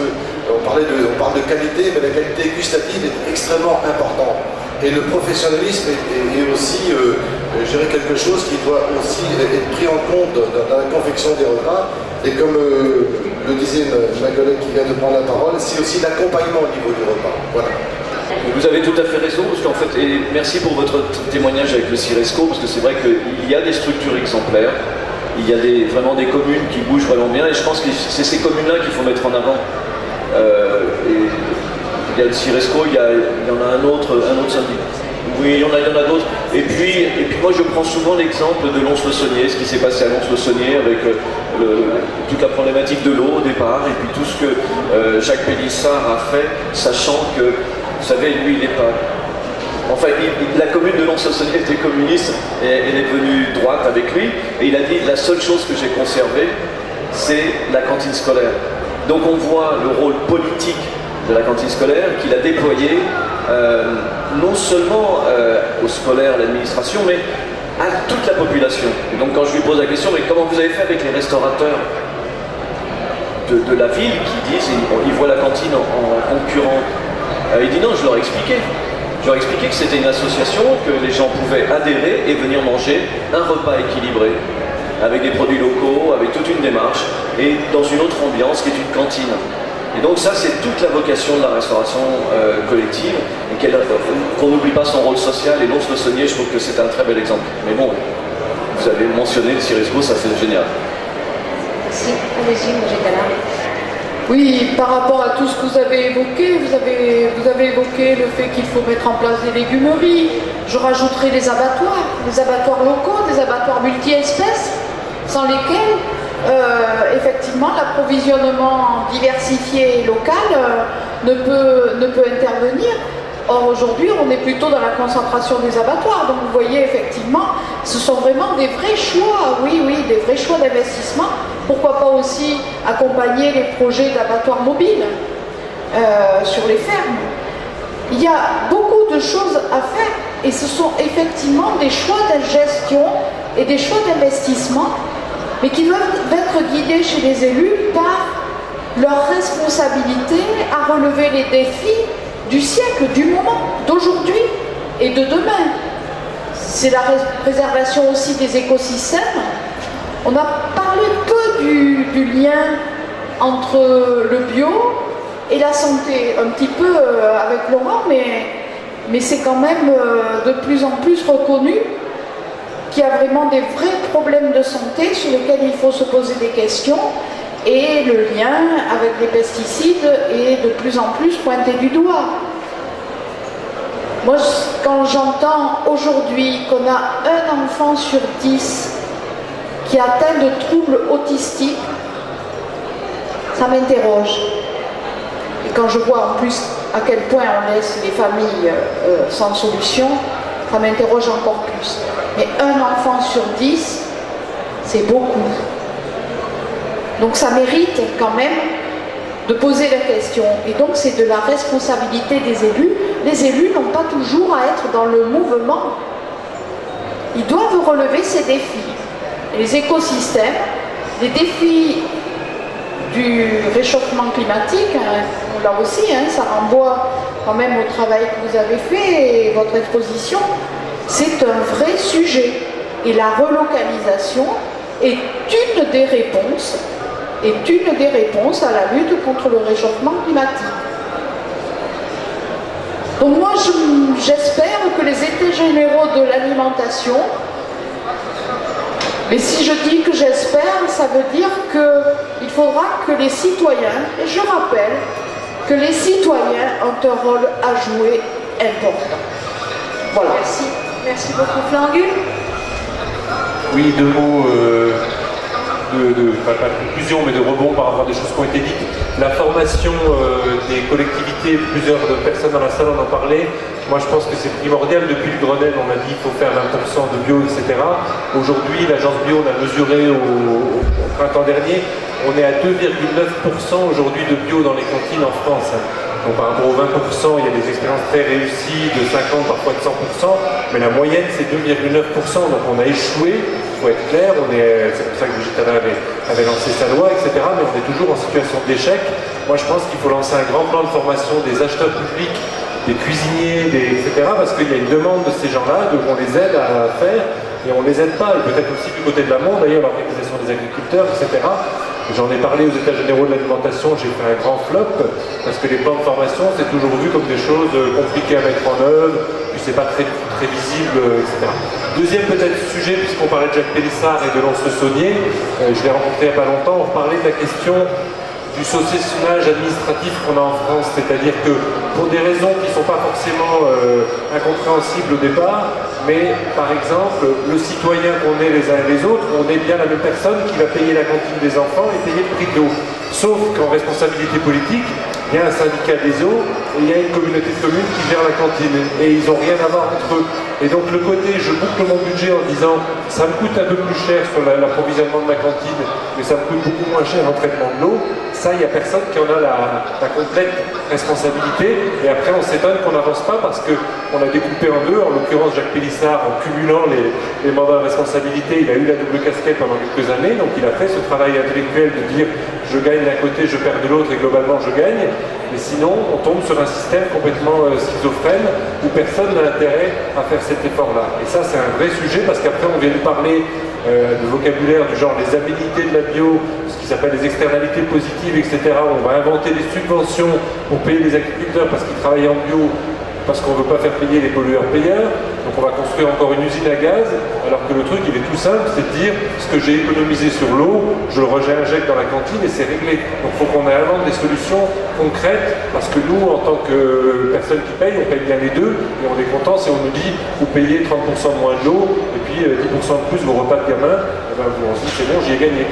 on parle de qualité, mais la qualité gustative est extrêmement importante. Et le professionnalisme est aussi, je dirais, quelque chose qui doit aussi être pris en compte dans la confection des repas. Et comme le disait ma collègue qui vient de prendre la parole, c'est aussi l'accompagnement au niveau du repas. Voilà. Vous avez tout à fait raison, parce qu'en fait, et merci pour votre témoignage avec le CIRESCO, parce que c'est vrai qu'il y a des structures exemplaires, il y a vraiment des communes qui bougent vraiment bien, et je pense que c'est ces communes-là qu'il faut mettre en avant. Et il y a le CIRESCO, il y en a un autre syndicat. Oui, il y en a d'autres. Et puis moi je prends souvent l'exemple de Lons-le-Saunier, ce qui s'est passé à Lons-le-Saunier avec toute la problématique de l'eau au départ, et puis tout ce que Jacques Pélissard a fait, sachant que, vous savez, lui il n'est pas... Enfin, la commune de Lons-le-Saunier était communiste, et elle est devenue droite avec lui, et il a dit la seule chose que j'ai conservée, c'est la cantine scolaire. Donc on voit le rôle politique de la cantine scolaire qu'il a déployé non seulement aux scolaires, à l'administration, mais à toute la population. Et donc quand je lui pose la question, mais comment vous avez fait avec les restaurateurs de la ville qui disent, ils voient la cantine en concurrent, il dit non, je leur ai expliqué. Je leur ai expliqué que c'était une association, que les gens pouvaient adhérer et venir manger un repas équilibré, avec des produits locaux, avec toute une démarche, et dans une autre ambiance qui est une cantine. Et donc ça, c'est toute la vocation de la restauration collective, et qu'on n'oublie pas son rôle social, et Lons-le-Saunier, je trouve que c'est un très bel exemple. Mais bon, vous avez mentionné le CIRESCO, ça c'est génial. Merci, allez-y, j'étais là. Oui, par rapport à tout ce que vous avez évoqué, vous avez évoqué le fait qu'il faut mettre en place des légumeries. Je rajouterai les abattoirs locaux, des abattoirs multi-espèces, sans lesquels, effectivement, l'approvisionnement diversifié et local ne peut intervenir. Or, aujourd'hui, on est plutôt dans la concentration des abattoirs. Donc, vous voyez, effectivement, ce sont vraiment des vrais choix, oui, des vrais choix d'investissement. Pourquoi pas aussi accompagner les projets d'abattoirs mobiles sur les fermes. Il y a beaucoup de choses à faire et ce sont effectivement des choix de gestion et des choix d'investissement, mais qui doivent être guidés chez les élus par leur responsabilité à relever les défis du siècle, du moment, d'aujourd'hui et de demain. C'est la préservation aussi des écosystèmes. On a parlé peu du lien entre le bio et la santé, un petit peu avec Laurent, mais c'est quand même de plus en plus reconnu qu'il y a vraiment des vrais problèmes de santé sur lesquels il faut se poser des questions, et le lien avec les pesticides est de plus en plus pointé du doigt. Moi, quand j'entends aujourd'hui qu'on a un enfant sur 10 qui est atteint de troubles autistiques, ça m'interroge. Et quand je vois en plus à quel point on laisse les familles sans solution, ça m'interroge encore plus. Mais un enfant sur 10, c'est beaucoup. Donc ça mérite quand même de poser la question. Et donc c'est de la responsabilité des élus. Les élus n'ont pas toujours à être dans le mouvement. Ils doivent relever ces défis. Et les écosystèmes, les défis du réchauffement climatique, là aussi, ça renvoie quand même au travail que vous avez fait et votre exposition, c'est un vrai sujet. Et la relocalisation est une des réponses à la lutte contre le réchauffement climatique. Donc moi, j'espère que les états généraux de l'alimentation, mais si je dis que j'espère, ça veut dire qu'il faudra que les citoyens, et je rappelle que les citoyens ont un rôle à jouer important. Voilà. Merci. Merci beaucoup, Flangul. Oui, deux mots, pas de conclusion, mais de rebond par rapport à des choses qui ont été dites. La formation des collectivités, plusieurs personnes dans la salle en ont parlé. Moi, je pense que c'est primordial. Depuis le Grenelle, on m'a dit qu'il faut faire 20% de bio, etc. Aujourd'hui, l'agence bio, on a mesuré au printemps dernier, on est à 2,9% aujourd'hui de bio dans les cantines en France. Donc par rapport aux 20%, il y a des expériences très réussies de 50, parfois de 100%, mais la moyenne c'est 2,9%, donc on a échoué faut être clair, c'est pour ça que Brigitte avait lancé sa loi, etc. Mais on est toujours en situation d'échec. Moi je pense qu'il faut lancer un grand plan de formation des acheteurs publics, des cuisiniers, etc. Parce qu'il y a une demande de ces gens-là, donc on les aide à faire et on les aide pas. Et peut-être aussi du côté de l'amont, d'ailleurs, l'organisation des agriculteurs, etc. J'en ai parlé aux États généraux de l'alimentation, j'ai fait un grand flop, parce que les plans de formation, c'est toujours vu comme des choses compliquées à mettre en œuvre, puis c'est pas très visible, etc. Deuxième peut-être sujet, puisqu'on parlait de Jacques Pélissard et de Lons-le-Saunier, je l'ai rencontré il n'y a pas longtemps, on parlait de la question du saucissonnage administratif qu'on a en France, c'est-à-dire que pour des raisons qui ne sont pas forcément incompréhensibles au départ, mais par exemple, le citoyen qu'on est les uns et les autres, on est bien la même personne qui va payer la cantine des enfants et payer le prix de l'eau. Sauf qu'en responsabilité politique, il y a un syndicat des eaux et il y a une communauté de communes qui gère la cantine. Et ils n'ont rien à voir entre eux. Et donc le côté, je boucle mon budget en disant, ça me coûte un peu plus cher sur l'approvisionnement de ma cantine, mais ça me coûte beaucoup moins cher en traitement de l'eau, ça, il n'y a personne qui en a la complète responsabilité. Et après, on s'étonne qu'on n'avance pas parce qu'on a découpé en deux. En l'occurrence, Jacques Pélissard, en cumulant les mandats de responsabilité, il a eu la double casquette pendant quelques années. Donc il a fait ce travail intellectuel de dire, je gagne d'un côté, je perds de l'autre et globalement je gagne. Mais sinon, on tombe sur un système complètement schizophrène où personne n'a intérêt à faire cet effort-là. Et ça, c'est un vrai sujet parce qu'après, on vient de parler de vocabulaire du genre les aménités de la bio, ce qui s'appelle les externalités positives, etc. On va inventer des subventions pour payer les agriculteurs parce qu'ils travaillent en bio, parce qu'on ne veut pas faire payer les pollueurs-payeurs. Donc on va construire encore une usine à gaz, alors que le truc, il est tout simple, c'est de dire ce que j'ai économisé sur l'eau, je le réinjecte dans la cantine et c'est réglé. Donc il faut qu'on invente des solutions concrètes, parce que nous, en tant que personne qui paye, on paye bien les deux, et on est content si on nous dit, vous payez 30% moins de l'eau, et puis 10% de plus vos repas de gamin, et ben vous, on se dit, c'est bon, j'y ai gagné.